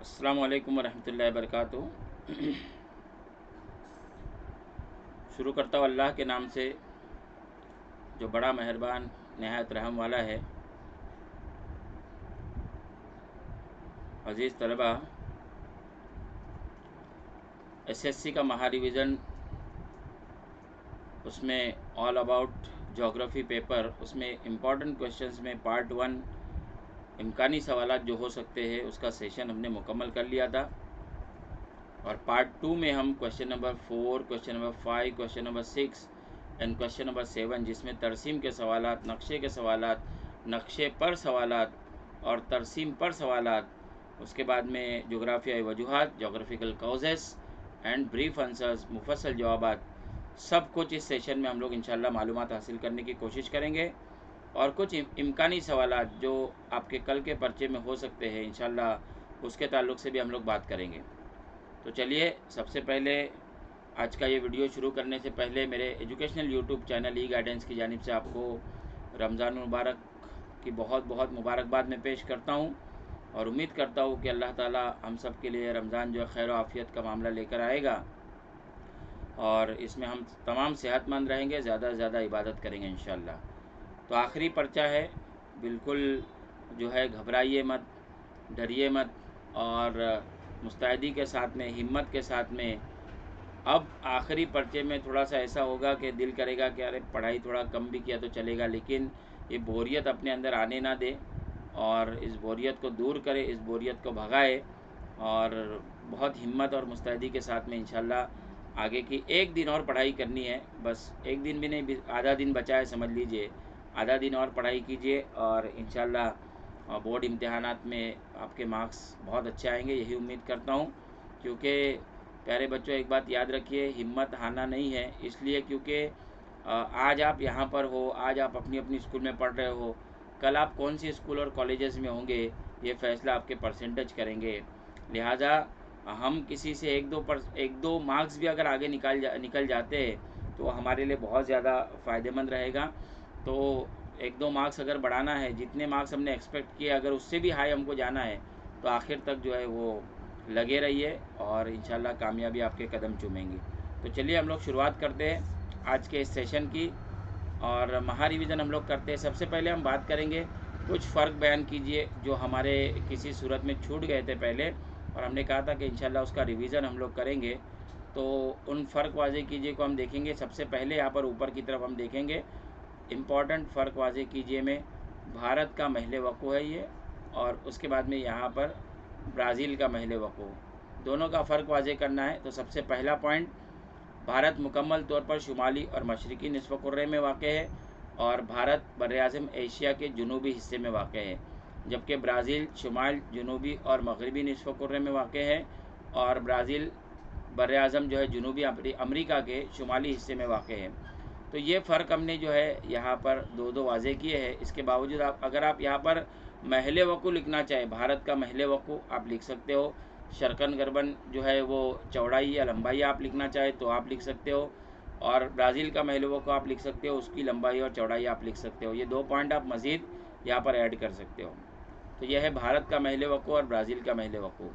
अस्सलामु अलैकुम वरहमतुल्लाहि वबरकातुहू। शुरू करता हूँ अल्लाह के नाम से जो बड़ा मेहरबान नहायत रहम वाला है। अज़ीज़ तलबा, एसएससी का महा रिवीज़न, उसमें ऑल अबाउट जोग्राफ़ी पेपर, उसमें इम्पॉर्टेंट क्वेश्चंस में पार्ट 1 इम्कानी सवालात जो हो सकते हैं उसका सेशन हमने मुकम्मल कर लिया था। और पार्ट 2 में हम question number 4, question number 5, question number 6 and question number 7, जिसमें तरसीम के सवालात, नक्शे के सवालात, नक्शे पर सवालात और तरसीम पर सवालात, उसके बाद में जोग्राफियाई वजूहात, geographical causes and brief answers, मुफस्सल जवाबात, सब कुछ इस सेशन में हम लोग इंशाल्लाह मालूमात हासिल करने की कोशिश करेंगे। और कुछ इम्कानी सवालात जो आपके कल के पर्चे में हो सकते हैं इंशाल्लाह उसके ताल्लुक़ से भी हम लोग बात करेंगे। तो चलिए, सबसे पहले आज का ये वीडियो शुरू करने से पहले मेरे एजुकेशनल यूट्यूब चैनल ई गाइडेंस की जानिब से आपको रमज़ान मुबारक की बहुत बहुत मुबारकबाद मैं पेश करता हूँ। और उम्मीद करता हूँ कि अल्लाह ताला हम सब के लिए रमज़ान जो है खैर आफ़ियत का मामला लेकर आएगा और इसमें हम तमाम सेहतमंद रहेंगे, ज़्यादा से ज़्यादा इबादत करेंगे इंशाअल्लाह। तो आखिरी पर्चा है, बिल्कुल जो है घबराइए मत, डरिए मत और मुस्तैदी के साथ में, हिम्मत के साथ में। अब आखिरी पर्चे में थोड़ा सा ऐसा होगा कि दिल करेगा कि अरे पढ़ाई थोड़ा कम भी किया तो चलेगा, लेकिन ये बोरियत अपने अंदर आने ना दे और इस बोरियत को दूर करे, इस बोरियत को भगाए और बहुत हिम्मत और मुस्तैदी के साथ में इंशाल्लाह आगे की एक दिन और पढ़ाई करनी है। बस एक दिन भी नहीं, आधा दिन बचा है समझ लीजिए। आधा दिन और पढ़ाई कीजिए और इंशाल्लाह बोर्ड इम्तिहानात में आपके मार्क्स बहुत अच्छे आएंगे, यही उम्मीद करता हूँ। क्योंकि प्यारे बच्चों, एक बात याद रखिए, हिम्मत हारना नहीं है। इसलिए क्योंकि आज आप यहाँ पर हो, आज आप अपनी अपनी स्कूल में पढ़ रहे हो, कल आप कौन सी स्कूल और कॉलेजेस में होंगे ये फ़ैसला आपके परसेंटेज करेंगे। लिहाजा हम किसी से एक दो मार्क्स भी अगर आगे निकल जाते हैं तो हमारे लिए बहुत ज़्यादा फ़ायदेमंद रहेगा। तो एक दो मार्क्स अगर बढ़ाना है, जितने मार्क्स हमने एक्सपेक्ट किए अगर उससे भी हाई हमको जाना है तो आखिर तक जो है वो लगे रहिए और इंशाल्लाह कामयाबी आपके कदम चूमेंगी। तो चलिए हम लोग शुरुआत करते हैं आज के इस सेशन की और महा रिवीजन हम लोग करते हैं। सबसे पहले हम बात करेंगे, कुछ फ़र्क बयान कीजिए जो हमारे किसी सूरत में छूट गए थे पहले और हमने कहा था कि इंशाल्लाह उसका रिवीजन हम लोग करेंगे। तो उन फ़र्क वाज़े कीजिए को हम देखेंगे। सबसे पहले यहाँ पर ऊपर की तरफ हम देखेंगे इम्पॉर्टेंट फ़र्क वाज़े कीजिए में भारत का महल वक़ू है ये, और उसके बाद में यहाँ पर ब्राज़ील का महल वक़ू, दोनों का फ़र्क वाज़े करना है। तो सबसे पहला पॉइंट, भारत मुकम्मल तौर पर शुमाली और मशरक़ी निसफ़ कुर्रे में वाक़ है और भारत बर्र-ए-आज़म एशिया के जनूबी हिस्से में वाक़ है, जबकि ब्राज़ील शुमाल, जनूबी और मगरबी निसफ़ कुर्रे में वाक़ है और ब्राज़ील बर्र-ए-आज़म जो है जनूबी अमरीका के शुमाली हिस्से में वाक़ है। तो ये फ़र्क हमने जो है यहाँ पर दो दो वाज़े किए हैं। इसके बावजूद अगर आप यहाँ पर महल वक़ू लिखना चाहें, भारत का महल वक़ू आप लिख सकते हो। शर्कन गरबन जो है वो चौड़ाई या लंबाई आप लिखना चाहें तो आप लिख सकते हो, और ब्राज़ील का महल वक़ू आप लिख सकते हो, उसकी लंबाई और चौड़ाई आप लिख सकते हो। ये 2 पॉइंट आप मज़ीद यहाँ पर ऐड कर सकते हो। तो यह है भारत का महल वक़ू और ब्राज़ील का महल वक़ू।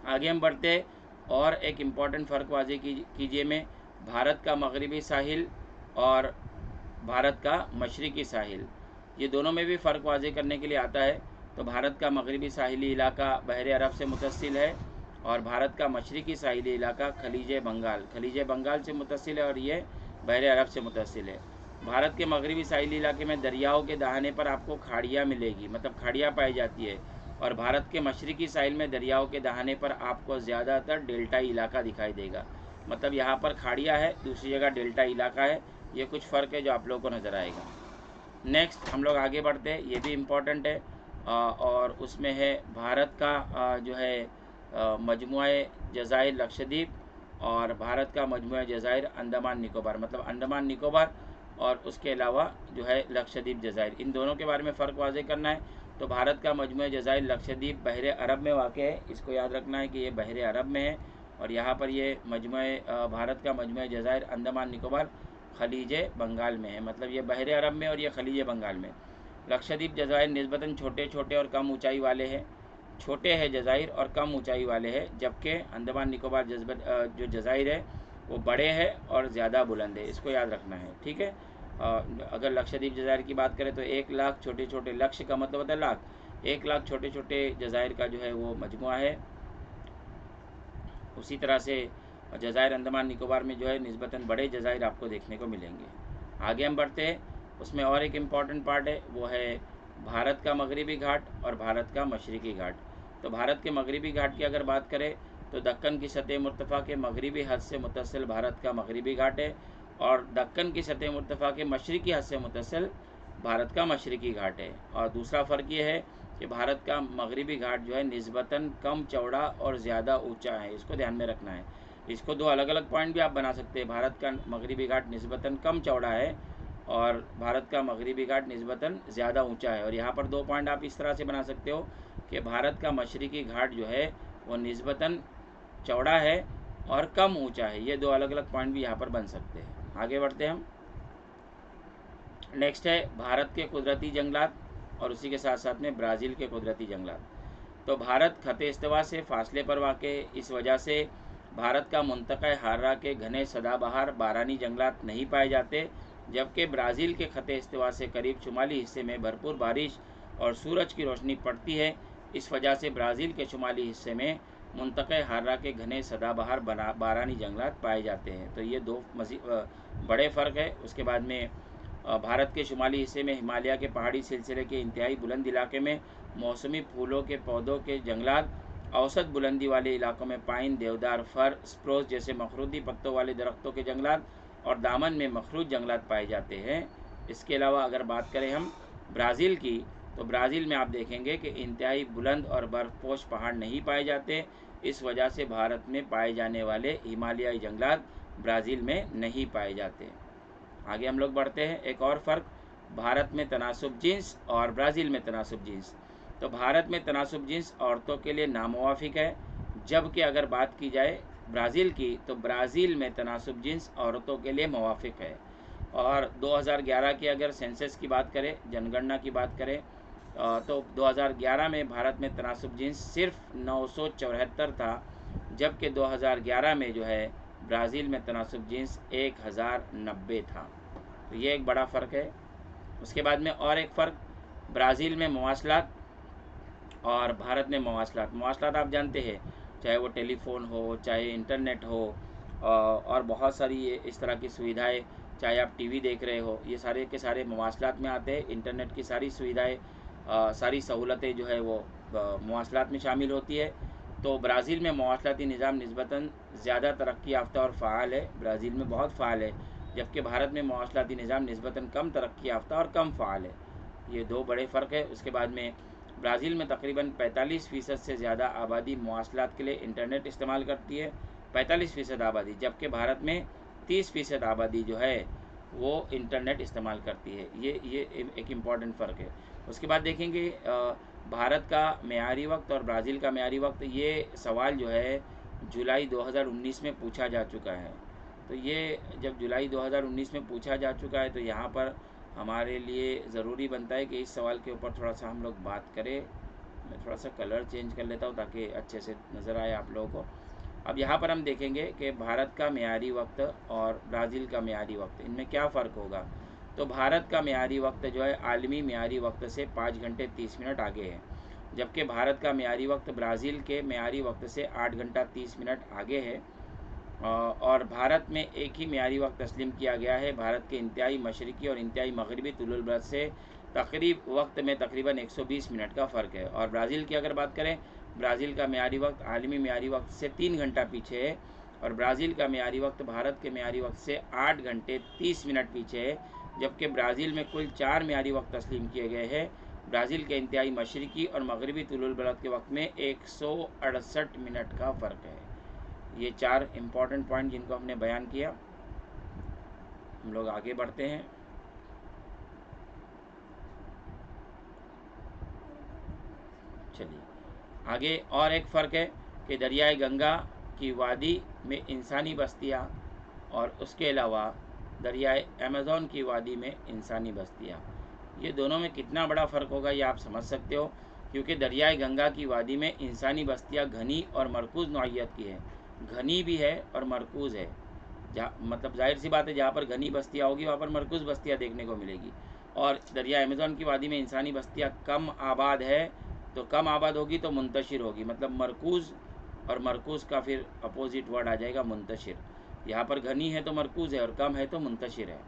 आगे हम बढ़ते और एक इम्पॉर्टेंट फ़र्क वाज़े कीजिए में भारत का मगरबी साहिल और भारत का मशरक़ी साहिल, ये दोनों में भी फ़र्क वाज़े करने के लिए आता है। तो भारत का मगरबी साहिली इलाका बहर अरब से मुतसिल है और भारत का मशरक़ी साहिली इलाका खलीज बंगाल से मुतसिल है और ये बहर अरब से मुतसिल है। भारत के मगरबी साहिली इलाके में दरियाओं के दहाने पर आपको खाड़ियाँ मिलेगी, मतलब खाड़ियाँ पाई जाती है, और भारत के मशरक़ी साहिल में दरियाओं के दहाने पर आपको ज़्यादातर डेल्टाई इलाका दिखाई देगा। मतलब यहाँ पर खाड़ियाँ है, दूसरी जगह डेल्टा इलाका है। ये कुछ फ़र्क है जो आप लोगों को नज़र आएगा। नेक्स्ट हम लोग आगे बढ़ते हैं, ये भी इम्पॉर्टेंट है और उसमें है भारत का जो है मजमुआ जज़ाइर लक्षद्वीप और भारत का मजमुआ जज़ाइर अंडमान निकोबार, मतलब अंडमान निकोबार और उसके अलावा जो है लक्षद्वीप जज़ाइर, इन दोनों के बारे में फ़र्क वाज़े करना है। तो भारत का मजमुआ जज़ाइर लक्षद्वीप बहर अरब में वाक़ है, इसको याद रखना है कि ये बहर अरब में है, और यहाँ पर ये भारत का मजमुआ जज़ाइर अंडमान निकोबार खलीज बंगाल में है, मतलब ये बहर अरब में और ये खलीज बंगाल में। लक्षद्वीप जज़ाइर निस्बतन छोटे छोटे और कम ऊंचाई वाले हैं, छोटे हैं जज़ाइर और कम ऊंचाई वाले हैं, जबकि अंडमान निकोबार जो जज़ाइर है वो बड़े हैं और ज़्यादा बुलंद है। इसको याद रखना है, ठीक है। अगर लक्षद्वीप जज़ाइर की बात करें तो 1 लाख छोटे छोटे, लक्ष्य का मतलब होता है लाख, 1 लाख छोटे छोटे जज़ाइर का जो है वो मजमुआ है। उसी तरह से जज़ाइर अंडमान निकोबार में जो है निस्बतन बड़े जज़ाइर आपको देखने को मिलेंगे। आगे हम बढ़ते हैं, उसमें और एक इम्पॉर्टेंट पार्ट है, वो है भारत का मगरबी घाट और भारत का मशरक़ी घाट। तो भारत के मगरबी घाट की अगर बात करें तो दक्कन की सतह मुर्तफ़ा के मगरबी हद से मुतसिल भारत का मगरबी घाट है, और दक्कन की सतह मुर्तफ़ा के मशरक़ी हद से मुतसिल भारत का मशरक़ी घाट है। और दूसरा फ़र्क ये है कि भारत का मगरबी घाट जो है निस्बतन कम चौड़ा और ज़्यादा ऊंचा है, इसको ध्यान में रखना है। इसको दो अलग अलग पॉइंट भी आप बना सकते हैं। भारत का मगरबी घाट निस्बतन कम चौड़ा है और भारत का मगरबी घाट निस्बतन ज़्यादा ऊंचा है। और यहाँ पर 2 पॉइंट आप इस तरह से बना सकते हो कि भारत का मशरक़ी घाट जो है वो निस्बतन चौड़ा है और कम ऊंचा है। ये 2 अलग अलग पॉइंट भी यहाँ पर बन सकते हैं। आगे बढ़ते हैं हम। नेक्स्ट है भारत के कुदरती जंगलात और उसी के साथ साथ में ब्राज़ील के कुदरती जंगलात। तो भारत खत इस्तवा से फासले पर वाक़, इस वजह से भारत का मुंतक़ा हार्रा के घने सदाबहार बारानी जंगलात नहीं पाए जाते, जबकि ब्राज़ील के खत इस्तवा से करीब शुमाली हिस्से में भरपूर बारिश और सूरज की रोशनी पड़ती है। इस वजह से ब्राज़ील के शुमाली हिस्से में मुंतक़ा हार्रा के घने सदाबहार बारानी जंगलात पाए जाते हैं। तो ये 2 बड़े फ़र्क है। उसके बाद में भारत के शुमाली हिस्से में हिमालय के पहाड़ी सिलसिले के इंतहाई बुलंद इलाके में मौसमी फूलों के पौधों के जंगलात, औसत बुलंदी वाले इलाकों में पाइन, देवदार, फर, स्प्रूस जैसे मखरूदी पत्तों वाले दरख्तों के जंगलात और दामन में मखरूज जंगलात पाए जाते हैं। इसके अलावा अगर बात करें हम ब्राज़ील की, तो ब्राज़ील में आप देखेंगे कि इंतहाई बुलंद और बर्फपोश पहाड़ नहीं पाए जाते। इस वजह से भारत में पाए जाने वाले हिमालयाई जंगलात ब्राज़ील में नहीं पाए जाते। आगे हम लोग बढ़ते हैं। एक और फ़र्क, भारत में तनासुब जिन्स और ब्राज़ील में तनासुब जिन्स। तो भारत में तनासुब जिन्स औरतों के लिए नामुवाफिक है, जबकि अगर बात की जाए ब्राज़ील की तो ब्राज़ील में तनासुब जिन्स औरतों के लिए मुवाफिक है। और 2011 की अगर सेंसस की बात करें, जनगणना की बात करें, तो 2011 में भारत में तनासुब जिन्स सिर्फ 974 था, जबकि 2011 में जो है ब्राज़ील में तनासुब जिन्स 1090 था। तो ये एक बड़ा फ़र्क है। उसके बाद में और एक फ़र्क, ब्राज़ील में मवासलात और भारत में मवासलात। मवासलात आप जानते हैं, चाहे वो टेलीफोन हो, चाहे इंटरनेट हो, और बहुत सारी इस तरह की सुविधाएं, चाहे आप टीवी देख रहे हो, ये सारे के सारे मवासलात में आते हैं। इंटरनेट की सारी सुविधाएं, सारी सहूलतें जो है वो मवासलात में शामिल होती है। तो ब्राज़ील में मवासलाती निज़ाम निस्बतन ज़्यादा तरक्की याफ्ता और फ़ाल है, ब्राज़ील में बहुत फ़ाल है, जबकि भारत में मवासलाती निज़ाम निस्बतन कम तरक्की याफ्ता और कम फ़ाल है। ये 2 बड़े फ़र्क है। उसके बाद में ब्राज़ील में तकरीबन 45% से ज़्यादा आबादी मवासलात के लिए इंटरनेट इस्तेमाल करती है, 45% आबादी, जबकि भारत में 30% आबादी जो है वो इंटरनेट इस्तेमाल करती है। ये एक इम्पॉर्टेंट फ़र्क है। उसके बाद देखेंगे भारत का मेयारी वक्त और ब्राज़ील का मेयारी वक्त, ये सवाल जो है जुलाई 2019 में पूछा जा चुका है। तो ये जब जुलाई 2019 में पूछा जा चुका है तो यहाँ पर हमारे लिए ज़रूरी बनता है कि इस सवाल के ऊपर थोड़ा सा हम लोग बात करें। मैं थोड़ा सा कलर चेंज कर लेता हूँ ताकि अच्छे से नज़र आए आप लोगों को। अब यहाँ पर हम देखेंगे कि भारत का मेयारी वक्त और ब्राज़ील का मेयारी वक्त, इनमें क्या फ़र्क होगा। तो भारत का मेयारी वक्त जो है आलमी मेयारी वक्त से 5 घंटे 30 मिनट आगे है, जबकि भारत का मेयारी वक्त ब्राज़ील के मेयारी वक्त से 8 घंटा 30 मिनट आगे है। और भारत में एक ही मेयारी वक्त तस्लीम किया गया है। भारत के इंतहाई मशरक़ी और इंतहाई मगरबी तुलुल बलद से तकरीबन 120 मिनट का फ़र्क है। और ब्राज़ील की अगर बात करें, ब्राज़ील का मेयारी वक्त आलमी मेयारी वक्त से 3 घंटा पीछे है, और ब्राज़ील का मेयारी वक्त भारत के मेयारी वक्त से 8 घंटे 30 मिनट पीछे है, जबकि ब्राज़ील में कुल 4 मेयारी वक्त तस्लीम किए गए हैं। ब्राज़ील के इंतहाई मशरक़ी और मगरबी तुलुल बलद के वक्त में 168 मिनट का फ़र्क है। ये 4 इम्पॉर्टेंट पॉइंट जिनको हमने बयान किया। हम लोग आगे बढ़ते हैं। चलिए आगे, और एक फ़र्क है कि दरियाए गंगा की वादी में इंसानी बस्तियाँ और उसके अलावा दरियाए अमेज़न की वादी में इंसानी बस्तियाँ, ये दोनों में कितना बड़ा फ़र्क होगा ये आप समझ सकते हो। क्योंकि दरियाए गंगा की वादी में इंसानी बस्तियां घनी और मरकूज़ नौइयत की है। घनी भी है और मरकूज़ है, जहाँ मतलब जाहिर सी बात है जहाँ पर घनी बस्तियाँ होगी वहाँ पर मरकूज़ बस्तियाँ देखने को मिलेगी। और दरिया अमेज़न की वादी में इंसानी बस्तियाँ कम आबाद है, तो कम आबाद होगी तो मुंतशिर होगी, मतलब मरकूज़ और मरकूज़ का फिर अपोजिट वर्ड आ जाएगा मुंतशिर। यहाँ पर घनी है तो मरकूज़ है और कम है तो मुंतशिर है।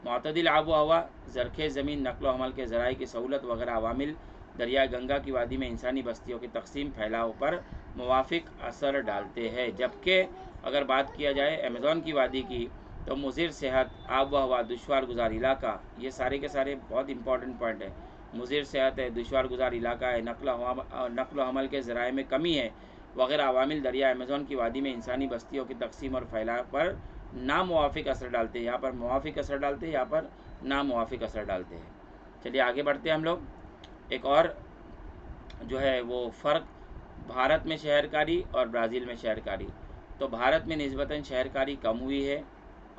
मुतदिल आबो हवा, ज़रख़ ज़मीन, नक़्ल व हमल के ज़राए की सहूलत वगैरह अवामिल दरियाए गंगा की वादी में इंसानी बस्तियों की तकसीम फैलाव पर मुवाफ़िक असर डालते हैं। जबकि अगर बात किया जाए अमेज़न की वादी की, तो मुज़िर सेहत, आब व हवा, दुश्वार गुजार इलाका, ये सारे के सारे बहुत इंपॉर्टेंट पॉइंट है। मुज़िर सेहत है, दुश्वार गुजार इलाका है, नक़्ल हमल के ज़राए में कमी है वगैरह अवामिल दरिया अमेज़न की वादी में इंसानी बस्तियों की तकसीम और फैलाव पर नामुवाफ़िक असर डालते हैं। यहाँ पर मुवाफ़िक असर डालते हैं, यहाँ पर नामुवाफ़िक असर डालते हैं। चलिए आगे बढ़ते हैं हम लोग। एक और जो है वो फ़र्क भारत में शहरकारी और ब्राज़ील में शहरकारी। तो भारत में निस्बतन शहरकारी कम हुई है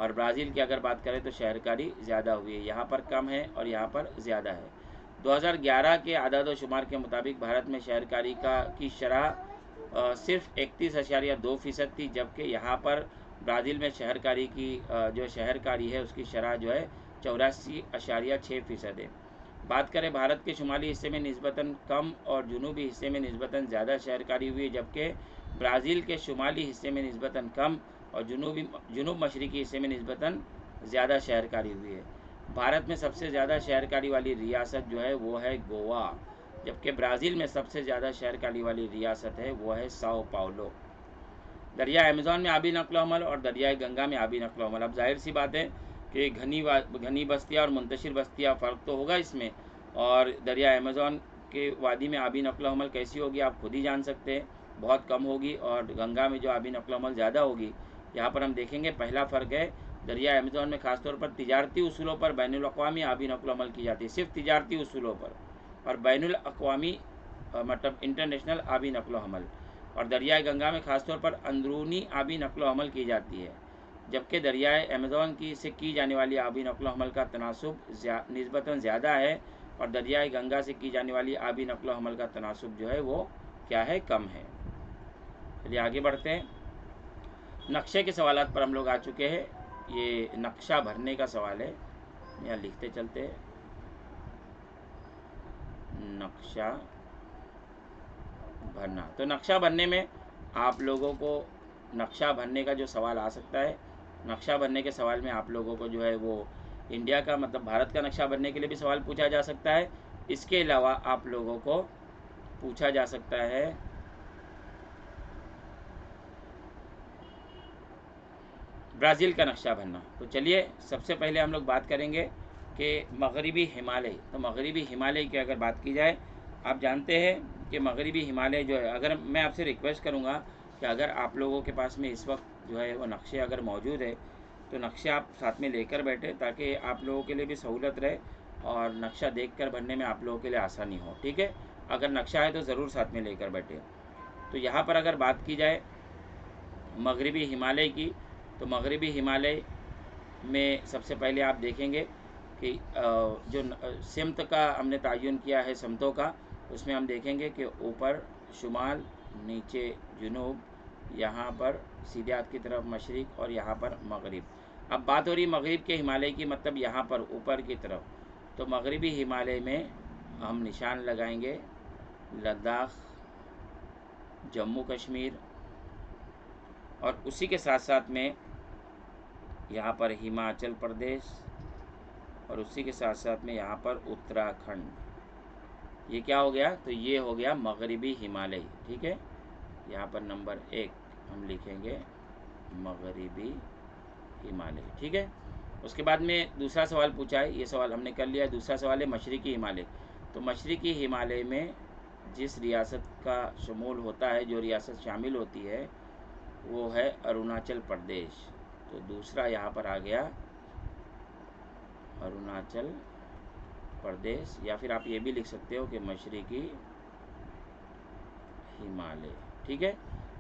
और ब्राज़ील की अगर बात करें तो शहरकारी ज़्यादा हुई है। यहाँ पर कम है और यहाँ पर ज़्यादा है। 2011 के आदाद व शुमार के मुताबिक भारत में शहरकारी की शरह सिर्फ 31.2% थी, जबकि यहाँ पर ब्राज़ील में शहरकारी की जो शहरकारी है उसकी शरह जो है 84.6% है। बात करें भारत के शुमाली हिस्से में निस्बतन कम और जुनूबी हिस्से में निस्बतन ज़्यादा शहरकारी हुई है, जबकि ब्राज़ील के शुमाली हिस्से में निस्बतन कम और जुनूब मशरक़ी हिस्से में निस्बतन ज़्यादा शहरकारी हुई है। भारत में सबसे ज़्यादा शहरकारी वाली रियासत जो है वो है गोवा, जबकि ब्राज़ील में सबसे ज़्यादा शहरकारी वाली रियासत है वो है साओ पाउलो। दरिया अमेज़न में आबी नक़्ल हमल और दरियाए गंगा में आबी नक़्ल हमल। अब जाहिर सी बात है कि घनी बस्तियाँ और मुंतशिर बस्तियाँ फ़र्क तो होगा इसमें, और दरिया अमेज़न के वादी में आबी नक़्ल हमल कैसी होगी आप खुद ही जान सकते हैं, बहुत कम होगी, और गंगा में जो आबी नक़्ल हमल ज़्यादा होगी। यहाँ पर हम देखेंगे पहला फ़र्क है, दरिया अमेज़न में ख़ासतौर पर तिजारती उसूलों पर बैनुल अक़वामी आबी नक़्ल हमल की जाती है, सिर्फ तिजारती उसूलों पर, और बैनुल अक़वामी मतलब इंटरनेशनल आबी नक़्ल हमल। और दरियाए गंगा में ख़ासतौर पर अंदरूनी आबी नक़्ल हमल की जाती है, जबकि दरियाए अमेज़न से की जाने वाली आबी नक़्ल हमल का तनासुब निस्बतन ज़्यादा है, और दरियाए गंगा से की जाने वाली आबी नक़्ल हमल का तनासुब जो है वो क्या है, कम है। चलिए आगे बढ़ते हैं। नक्शे के सवालात पर हम लोग आ चुके हैं। ये नक्शा भरने का सवाल है, यहाँ लिखते चलते हैं। नक्शा भरना, तो नक्शा भरने में आप लोगों को नक्शा भरने का जो सवाल आ सकता है, नक्शा भरने के सवाल में आप लोगों को जो है वो इंडिया का मतलब भारत का नक्शा भरने के लिए भी सवाल पूछा जा सकता है। इसके अलावा आप लोगों को पूछा जा सकता है ब्राज़ील का नक्शा भरना। तो चलिए सबसे पहले हम लोग बात करेंगे कि मगरिबी हिमालय। तो मगरिबी हिमालय की अगर बात की जाए, आप जानते हैं कि मगरिबी हिमालय जो है, अगर मैं आपसे रिक्वेस्ट करूंगा कि अगर आप लोगों के पास में इस वक्त जो है वो नक्शे अगर मौजूद है तो नक्शे आप साथ में लेकर बैठे, ताकि आप लोगों के लिए भी सहूलत रहे और नक्शा देखकर भरने में आप लोगों के लिए आसानी हो। ठीक है, अगर नक्शा है तो ज़रूर साथ में लेकर बैठे। तो यहाँ पर अगर बात की जाए मगरिबी हिमालय की, तो मगरिबी हिमालय में सबसे पहले आप देखेंगे कि जो सिमत का हमने तयन किया है समतों का, उसमें हम देखेंगे कि ऊपर शुमाल, नीचे जुनूब, यहाँ पर सीधे हाथ की तरफ मशरिक़ और यहाँ पर मगरिब। अब बात हो रही मगरिब के हिमालय की, मतलब यहाँ पर ऊपर की तरफ। तो मगरिबी हिमालय में हम निशान लगाएंगे लद्दाख, जम्मू कश्मीर, और उसी के साथ साथ में यहाँ पर हिमाचल प्रदेश, और उसी के साथ साथ में यहाँ पर उत्तराखंड। ये क्या हो गया, तो ये हो गया मगरिबी हिमालय। ठीक है, यहाँ पर नंबर 1 हम लिखेंगे मगरिबी हिमालय। ठीक है, उसके बाद में दूसरा सवाल पूछा है, ये सवाल हमने कर लिया है। दूसरा सवाल है मशरिकी हिमालय। तो मशरिकी हिमालय में जिस रियासत का शमूल होता है, जो रियासत शामिल होती है, वो है अरुणाचल प्रदेश। तो दूसरा यहाँ पर आ गया अरुणाचल प्रदेश, या फिर आप ये भी लिख सकते हो कि मशरिकी हिमालय। ठीक है,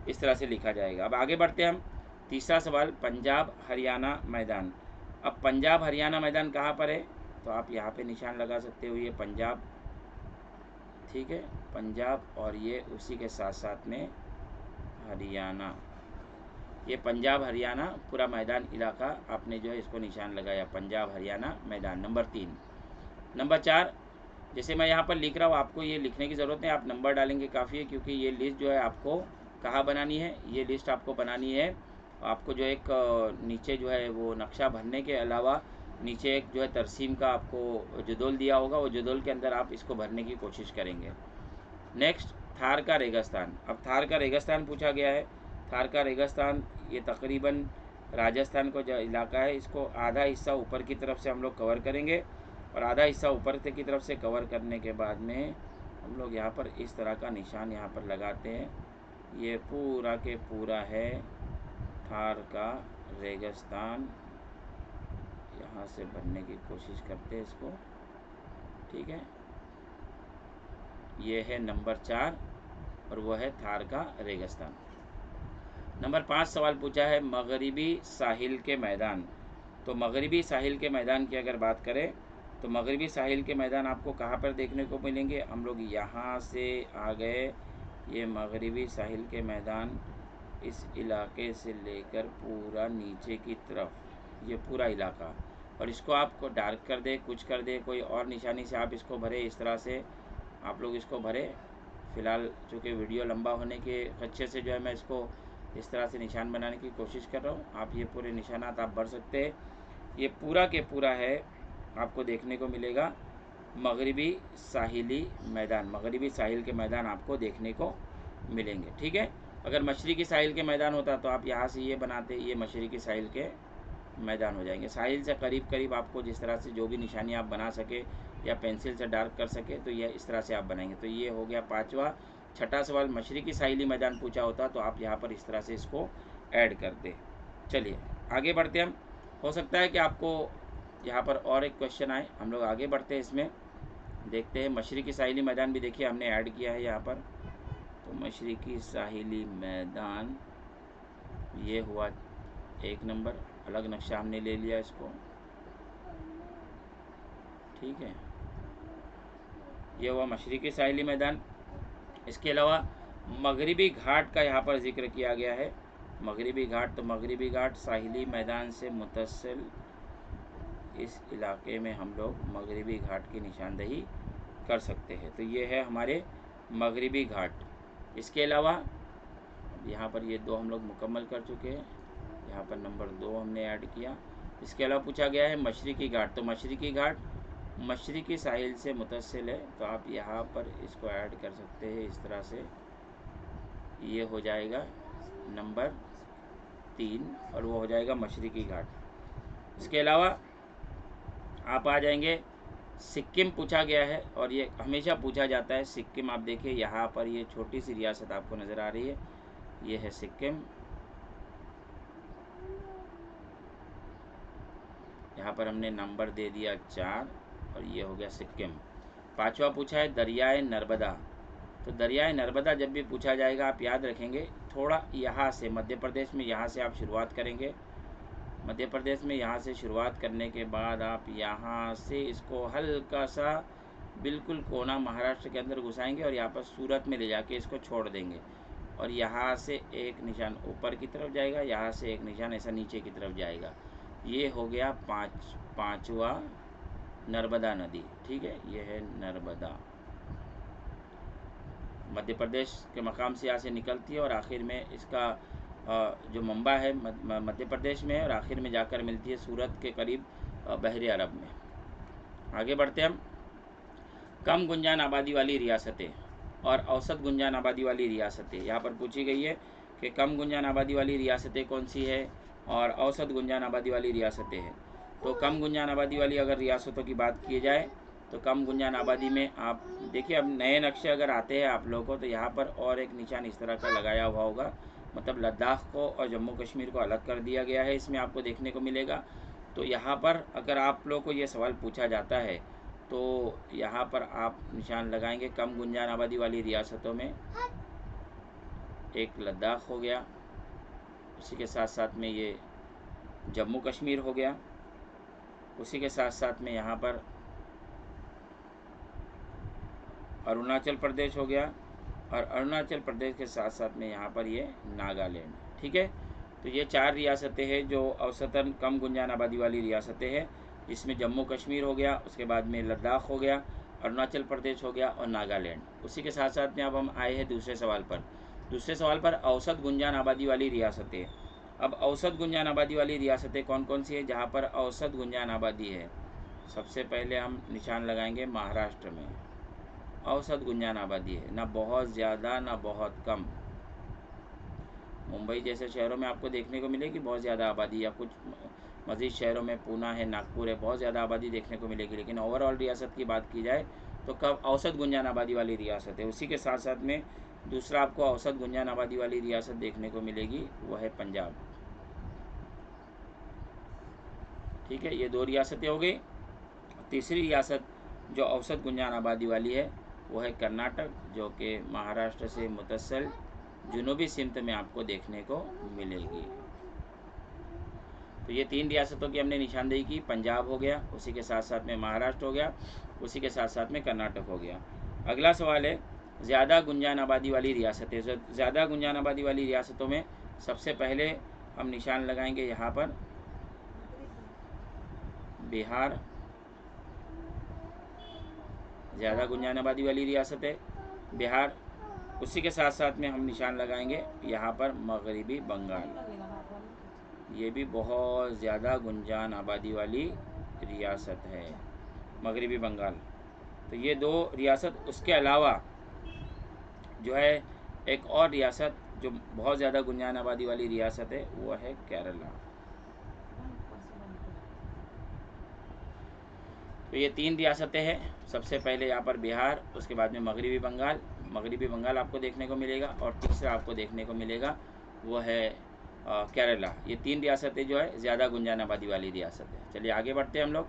इस तरह से लिखा जाएगा। अब आगे बढ़ते हैं हम। तीसरा सवाल पंजाब हरियाणा मैदान। अब पंजाब हरियाणा मैदान कहाँ पर है, तो आप यहाँ पे निशान लगा सकते हो, ये पंजाब ठीक है, पंजाब, और ये उसी के साथ साथ में हरियाणा। ये पंजाब हरियाणा पूरा मैदान इलाका आपने जो है इसको निशान लगाया, पंजाब हरियाणा मैदान। नंबर 3। नंबर 4, जैसे मैं यहाँ पर लिख रहा हूँ, आपको ये लिखने की ज़रूरत नहीं, आप नंबर डालेंगे काफ़ी है, क्योंकि ये लिस्ट जो है आपको कहाँ बनानी है, ये लिस्ट आपको बनानी है। आपको जो एक नीचे जो है वो नक्शा भरने के अलावा नीचे एक जो है तरसीम का आपको जदौल दिया होगा, वो जदौल के अंदर आप इसको भरने की कोशिश करेंगे। नेक्स्ट, थार का रेगिस्तान। अब थार का रेगिस्तान पूछा गया है। थार का रेगिस्तान ये तकरीबन राजस्थान का जो इलाका है, इसको आधा हिस्सा ऊपर की तरफ से हम लोग कवर करेंगे, और आधा हिस्सा ऊपर की तरफ से कवर करने के बाद में हम लोग यहाँ पर इस तरह का निशान यहाँ पर लगाते हैं। ये पूरा के पूरा है थार का रेगिस्तान, यहाँ से भरने की कोशिश करते हैं इसको, ठीक है। ये है नंबर 4 और वो है थार का रेगिस्तान। नंबर 5 सवाल पूछा है मगरिबी साहिल के मैदान। तो मगरिबी साहिल के मैदान की अगर बात करें तो मगरिबी साहिल के मैदान आपको कहाँ पर देखने को मिलेंगे, हम लोग यहाँ से आ गए, ये मगरिबी साहिल के मैदान इस इलाके से लेकर पूरा नीचे की तरफ, ये पूरा इलाका, और इसको आप डार्क कर दे, कुछ कर दे, कोई और निशानी से आप इसको भरे, इस तरह से आप लोग इसको भरे। फ़िलहाल चूँकि वीडियो लंबा होने के खदशे से जो है मैं इसको इस तरह से निशान बनाने की कोशिश कर रहा हूँ। आप ये पूरे निशानात आप भर सकते हैं। ये पूरा के पूरा है आपको देखने को मिलेगा मगरिबी साहिली मैदान, मगरिबी साहिल के मैदान आपको देखने को मिलेंगे, ठीक है। अगर मशरिकी साहिल के मैदान होता तो आप यहाँ से ये बनाते, ये मशरिकी साहिल के मैदान हो जाएंगे। साहिल से करीब करीब आपको जिस तरह से जो भी निशानी आप बना सके या पेंसिल से डार्क कर सके तो यह इस तरह से आप बनाएंगे। तो ये हो गया 5वां। छठा सवाल मशरिकी साहिली मैदान पूछा होता तो आप यहाँ पर इस तरह से इसको ऐड कर दें। चलिए आगे बढ़ते हम, हो सकता है कि आपको यहाँ पर और एक क्वेश्चन आए, हम लोग आगे बढ़ते हैं इसमें, देखते हैं। मशरिकी साहिली मैदान भी देखिए हमने ऐड किया है यहाँ पर। तो मशरिकी साहिली मैदान ये हुआ 1 नंबर, अलग नक्शा हमने ले लिया इसको, ठीक है। ये हुआ मशरिकी साहिली मैदान। इसके अलावा मगरिबी घाट का यहाँ पर जिक्र किया गया है, मगरिबी घाट। तो मगरिबी घाट साहिली मैदान से मुतसिल इस इलाके में हम लोग मगरिबी घाट की निशानदही कर सकते हैं। तो ये है हमारे मगरिबी घाट। इसके अलावा यहाँ पर ये 2 हम लोग मुकम्मल कर चुके हैं, यहाँ पर नंबर 2 हमने ऐड किया। इसके अलावा पूछा गया है मशरिकी घाट। तो मशरिकी घाट मशरिकी साहिल से मुतसिल है, तो आप यहाँ पर इसको ऐड कर सकते हैं इस तरह से, ये हो जाएगा नंबर 3 और वो हो जाएगा मशरिकी घाट। इसके अलावा आप आ जाएंगे सिक्किम पूछा गया है, और ये हमेशा पूछा जाता है सिक्किम। आप देखिए यहाँ पर ये छोटी सी रियासत आपको नज़र आ रही है, ये है सिक्किम। यहाँ पर हमने नंबर दे दिया 4 और ये हो गया सिक्किम। 5वां पूछा है दरियाए नर्मदा। तो दरियाए नर्मदा जब भी पूछा जाएगा आप याद रखेंगे थोड़ा यहाँ से, मध्य प्रदेश में यहाँ से आप शुरुआत करेंगे, मध्य प्रदेश में यहाँ से शुरुआत करने के बाद आप यहाँ से इसको हल्का सा बिल्कुल कोना महाराष्ट्र के अंदर घुसाएंगे और यहाँ पर सूरत में ले जाके इसको छोड़ देंगे, और यहाँ से एक निशान ऊपर की तरफ जाएगा, यहाँ से एक निशान ऐसा नीचे की तरफ जाएगा। ये हो गया पाँचवा नर्मदा नदी, ठीक है। ये है नर्मदा, मध्य प्रदेश के मकाम से यहाँ से निकलती है और आखिर में इसका जो मंबा है मध्य प्रदेश में है, और आखिर में जाकर मिलती है सूरत के करीब बहरे अरब में। आगे बढ़ते हम। कम गुंजान आबादी वाली रियासतें और औसत गुंजान आबादी वाली रियासतें यहाँ पर पूछी गई है कि कम गुंजान आबादी वाली रियासतें कौन सी है और औसत गुंजान आबादी वाली रियासतें हैं। तो कम गुंजान आबादी वाली अगर रियासतों की बात की जाए तो कम गुंजान आबादी में आप देखिए, अब नए नक्शे अगर आते हैं आप लोगों को तो यहाँ पर और एक निशान इस तरह का लगाया हुआ होगा, मतलब लद्दाख को और जम्मू कश्मीर को अलग कर दिया गया है, इसमें आपको देखने को मिलेगा। तो यहाँ पर अगर आप लोग को ये सवाल पूछा जाता है तो यहाँ पर आप निशान लगाएंगे कम गुंजान आबादी वाली रियासतों में, एक लद्दाख हो गया, उसी के साथ साथ में ये जम्मू कश्मीर हो गया, उसी के साथ साथ में यहाँ पर अरुणाचल प्रदेश हो गया, और अरुणाचल प्रदेश के साथ साथ में यहाँ पर ये नागालैंड। ठीक है, तो ये 4 रियासतें हैं जो औसतन कम गुंजान आबादी वाली रियासतें हैं, जिसमें जम्मू कश्मीर हो गया, उसके बाद में लद्दाख हो गया, अरुणाचल प्रदेश हो गया और नागालैंड। उसी के साथ साथ में अब हम आए हैं दूसरे सवाल पर। दूसरे सवाल पर औसत गुंजान आबादी वाली रियासतें। अब औसत गुंजान आबादी वाली रियासतें कौन कौन सी है जहाँ पर औसत गुंजान आबादी है? सबसे पहले हम निशान लगाएंगे महाराष्ट्र में औसत गुंजान आबादी है, ना बहुत ज़्यादा ना बहुत कम। मुंबई जैसे शहरों में आपको देखने को मिलेगी बहुत ज़्यादा आबादी, या कुछ मज़ीद शहरों में पूना है, नागपुर है, बहुत ज़्यादा आबादी देखने को मिलेगी। लेकिन ओवरऑल रियासत की बात की जाए तो कब औसत गुंजान आबादी वाली रियासत है। उसी के साथ साथ में दूसरा आपको औसत गुंजान आबादी वाली रियासत देखने को मिलेगी, वो है पंजाब। ठीक है, ये 2 रियासतें हो गई। तीसरी रियासत जो औसत गुंजान आबादी वाली है वो है कर्नाटक, जो कि महाराष्ट्र से मुतसल जुनूबी सिमत में आपको देखने को मिलेगी। तो ये 3 रियासतों की हमने निशानदेही की। पंजाब हो गया, उसी के साथ साथ में महाराष्ट्र हो गया, उसी के साथ साथ में कर्नाटक हो गया। अगला सवाल है ज़्यादा गुंजान आबादी वाली रियासतें। ज़्यादा गुंजान आबादी वाली रियासतों में सबसे पहले हम निशान लगाएंगे यहाँ पर बिहार, ज़्यादा गुंजान आबादी वाली रियासत है बिहार। उसी के साथ साथ में हम निशान लगाएंगे यहाँ पर मगरबी बंगाल, ये भी बहुत ज़्यादा गुंजान आबादी वाली रियासत है, मगरबी बंगाल। तो ये 2 रियासत। उसके अलावा जो है एक और रियासत जो बहुत ज़्यादा गुंजान आबादी वाली रियासत है वो है केरला। तो ये 3 रियासतें हैं। सबसे पहले यहाँ पर बिहार, उसके बाद में मगरबी बंगाल, मगरबी बंगाल आपको देखने को मिलेगा, और तीसरा आपको देखने को मिलेगा वो है केरला। ये 3 रियासतें जो है ज़्यादा गुंजान आबादी वाली रियासत है। चलिए आगे बढ़ते हैं हम लोग।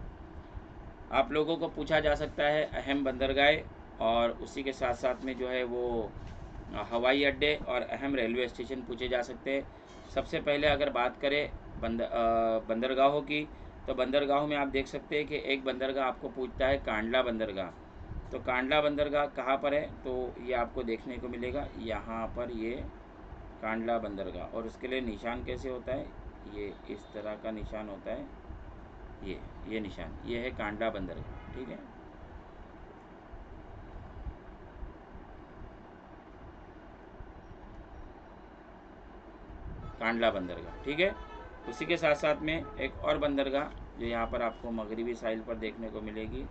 आप लोगों को पूछा जा सकता है अहम बंदरगाहें, और उसी के साथ साथ में जो है वो हवाई अड्डे और अहम रेलवे स्टेशन पूछे जा सकते हैं। सबसे पहले अगर बात करें बंदरगाहों की, तो बंदरगाहों में आप देख सकते हैं कि एक बंदरगाह आपको पूछता है कांडला बंदरगाह। तो कांडला बंदरगाह कहाँ पर है? तो ये आपको देखने को मिलेगा यहाँ पर, ये कांडला बंदरगाह। और उसके लिए निशान कैसे होता है? ये इस तरह का निशान होता है, ये निशान, ये है कांडला बंदरगाह। ठीक है, कांडला बंदरगाह। ठीक है, उसी के साथ साथ में एक और बंदरगाह जो यहाँ पर आपको मगरबी साहिल पर देखने को मिलेगी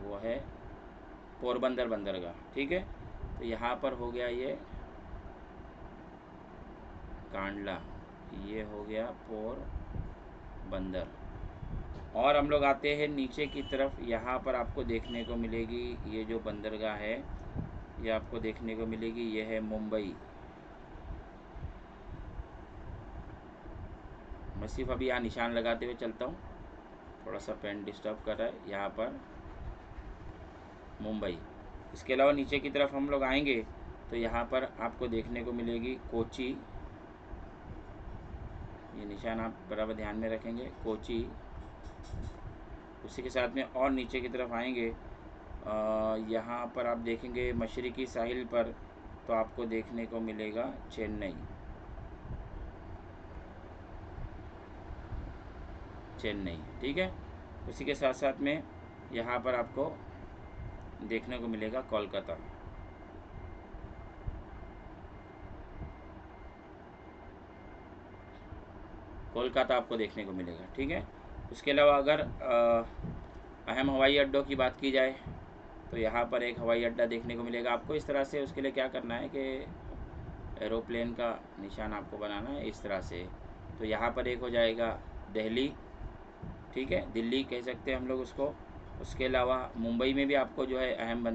वो है पोरबंदर बंदरगाह। ठीक है, तो यहाँ पर हो गया ये कांडला, ये हो गया पोरबंदर। और हम लोग आते हैं नीचे की तरफ। यहाँ पर आपको देखने को मिलेगी ये जो बंदरगाह है, ये आपको देखने को मिलेगी, ये है मुंबई। मैं सिर्फ अभी यहाँ निशान लगाते हुए चलता हूँ, थोड़ा सा पेन डिस्टर्ब कर रहा है। यहाँ पर मुंबई। इसके अलावा नीचे की तरफ हम लोग आएंगे तो यहाँ पर आपको देखने को मिलेगी कोची, ये निशान आप बराबर ध्यान में रखेंगे, कोची। उसी के साथ में और नीचे की तरफ आएंगे, यहाँ पर आप देखेंगे मशरकी साहिल पर, तो आपको देखने को मिलेगा चेन्नई, चेन्नई। ठीक है, उसी के साथ साथ में यहाँ पर आपको देखने को मिलेगा कोलकाता। कोलकाता आपको देखने को मिलेगा। ठीक है, उसके अलावा अगर अहम हवाई अड्डों की बात की जाए तो यहाँ पर एक हवाई अड्डा देखने को मिलेगा आपको इस तरह से। उसके लिए क्या करना है कि एरोप्लेन का निशान आपको बनाना है इस तरह से। तो यहाँ पर एक हो जाएगा दिल्ली, ठीक है, दिल्ली कह सकते हैं हम लोग उसको। उसके अलावा मुंबई में भी आपको जो है अहम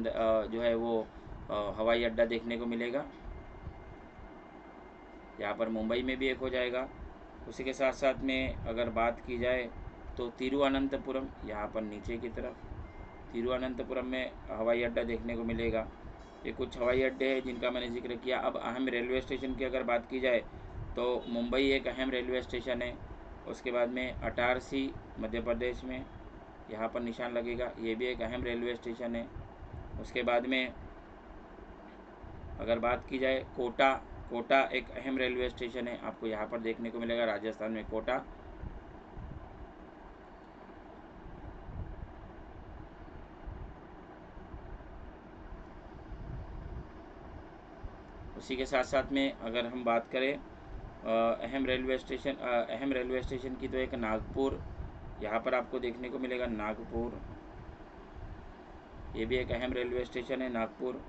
जो है वो हवाई अड्डा देखने को मिलेगा, यहाँ पर मुंबई में भी एक हो जाएगा। उसी के साथ साथ में अगर बात की जाए तो तिरुवनंतपुरम, यहाँ पर नीचे की तरफ तिरुवनंतपुरम में हवाई अड्डा देखने को मिलेगा। ये कुछ हवाई अड्डे हैं जिनका मैंने जिक्र किया। अब अहम रेलवे स्टेशन की अगर बात की जाए तो मुंबई एक अहम रेलवे स्टेशन है। उसके बाद में अटारसी मध्य प्रदेश में, यहाँ पर निशान लगेगा, ये भी एक अहम रेलवे स्टेशन है। उसके बाद में अगर बात की जाए कोटा, कोटा एक अहम रेलवे स्टेशन है, आपको यहाँ पर देखने को मिलेगा, राजस्थान में कोटा। उसी के साथ साथ में अगर हम बात करें अहम रेलवे स्टेशन की, तो एक नागपुर यहाँ पर आपको देखने को मिलेगा, नागपुर, ये भी एक अहम रेलवे स्टेशन है, नागपुर।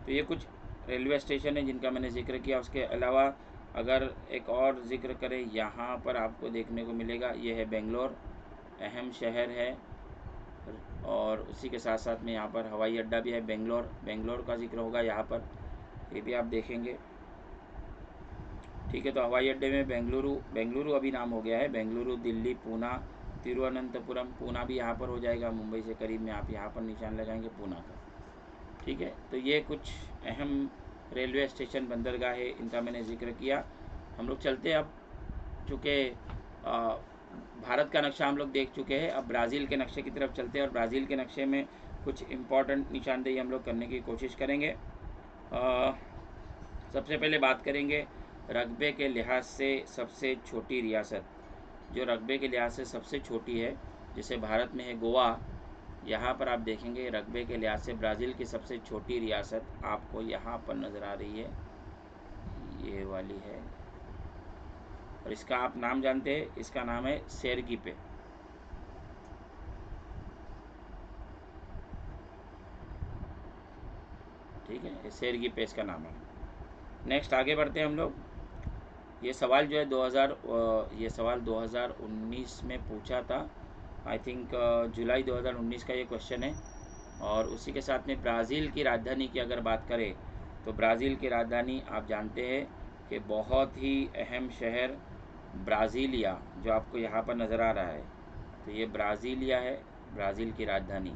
तो ये कुछ रेलवे स्टेशन है जिनका मैंने जिक्र किया। उसके अलावा अगर एक और जिक्र करें, यहाँ पर आपको देखने को मिलेगा, ये है बेंगलोर, अहम शहर है। और उसी के साथ साथ में यहाँ पर हवाई अड्डा भी है, बेंगलोर का जिक्र होगा यहाँ पर, ये भी आप देखेंगे। ठीक है, तो हवाई अड्डे में बेंगलुरु अभी नाम हो गया है, बेंगलुरु, दिल्ली, पूना, तिरुवनंतपुरम, पूना भी यहाँ पर हो जाएगा, मुंबई से करीब में, आप यहाँ पर निशान लगाएंगे पूना का। ठीक है, तो ये कुछ अहम रेलवे स्टेशन, बंदरगाह है, इनका मैंने जिक्र किया। हम लोग चलते हैं अब, चूँकि भारत का नक्शा हम लोग देख चुके हैं, अब ब्राज़ील के नक्शे की तरफ चलते हैं और ब्राज़ील के नक्शे में कुछ इम्पॉर्टेंट निशानदेही हम लोग करने की कोशिश करेंगे। सबसे पहले बात करेंगे रकबे के लिहाज से सबसे छोटी रियासत। जो रकबे के लिहाज से सबसे छोटी है, जिसे भारत में है गोवा, यहाँ पर आप देखेंगे रकबे के लिहाज से ब्राज़ील की सबसे छोटी रियासत आपको यहाँ पर नज़र आ रही है, ये वाली है। और इसका आप नाम जानते हैं, इसका नाम है सेरगिपे। ठीक है, सेरगिपे इसका नाम है। नेक्स्ट आगे बढ़ते हैं हम लोग। ये सवाल जो है ये सवाल 2019 में पूछा था, आई थिंक जुलाई 2019 का ये क्वेश्चन है। और उसी के साथ में ब्राज़ील की राजधानी की अगर बात करें, तो ब्राज़ील की राजधानी आप जानते हैं कि बहुत ही अहम शहर ब्राज़ीलिया, जो आपको यहाँ पर नज़र आ रहा है, तो ये ब्राज़ीलिया है, ब्राज़ील की राजधानी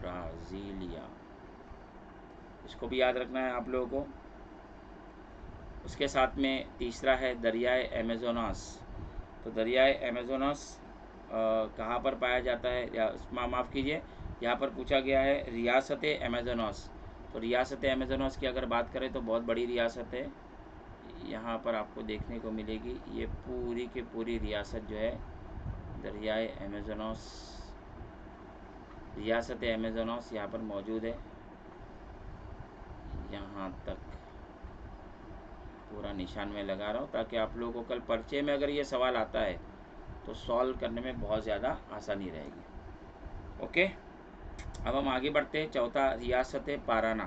ब्राज़ीलिया, इसको भी याद रखना है आप लोगों को। उसके साथ में तीसरा है दरियाए अमेज़ोनस। तो दरियाए अमेज़ोनस कहाँ पर पाया जाता है, या माफ़ कीजिए, यहाँ पर पूछा गया है रियासत अमेज़ोनस। तो रियासत अमेज़ोनस की अगर बात करें तो बहुत बड़ी रियासत है, यहाँ पर आपको देखने को मिलेगी, ये पूरी की पूरी रियासत जो है दरियाए अमेज़ोनस, रियासत अमेज़ोनस यहाँ पर मौजूद है। यहाँ तक पूरा निशान में लगा रहा हूँ ताकि आप लोगों को कल पर्चे में अगर ये सवाल आता है तो सॉल्व करने में बहुत ज़्यादा आसानी रहेगी। ओके, अब हम आगे बढ़ते हैं। चौथा, रियासत पाराना।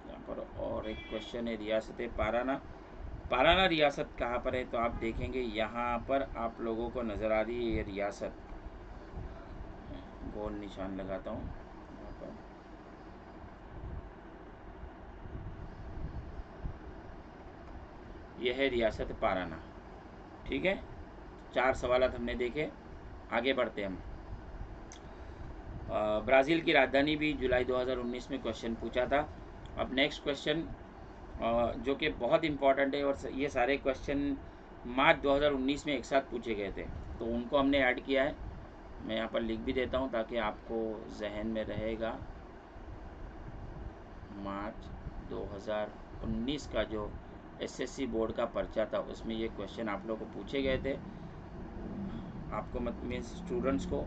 यहाँ पर और एक क्वेश्चन है, रियासत पाराना। पाराना रियासत कहाँ पर है, तो आप देखेंगे यहाँ पर आप लोगों को नज़र आ रही है ये रियासत, गोल निशान लगाता हूँ यहाँ पर, यह है रियासत पाराना। ठीक है, 4 सवाल हमने देखे, आगे बढ़ते हैं हम। ब्राज़ील की राजधानी भी जुलाई 2019 में क्वेश्चन पूछा था। अब नेक्स्ट क्वेश्चन जो कि बहुत इम्पॉर्टेंट है, और ये सारे क्वेश्चन मार्च 2019 में एक साथ पूछे गए थे, तो उनको हमने ऐड किया है। मैं यहाँ पर लिख भी देता हूँ ताकि आपको जहन में रहेगा। मार्च 2019 का जो एसएससी बोर्ड का पर्चा था, उसमें ये क्वेश्चन आप लोगों को पूछे गए थे, आपको मीन्स स्टूडेंट्स को।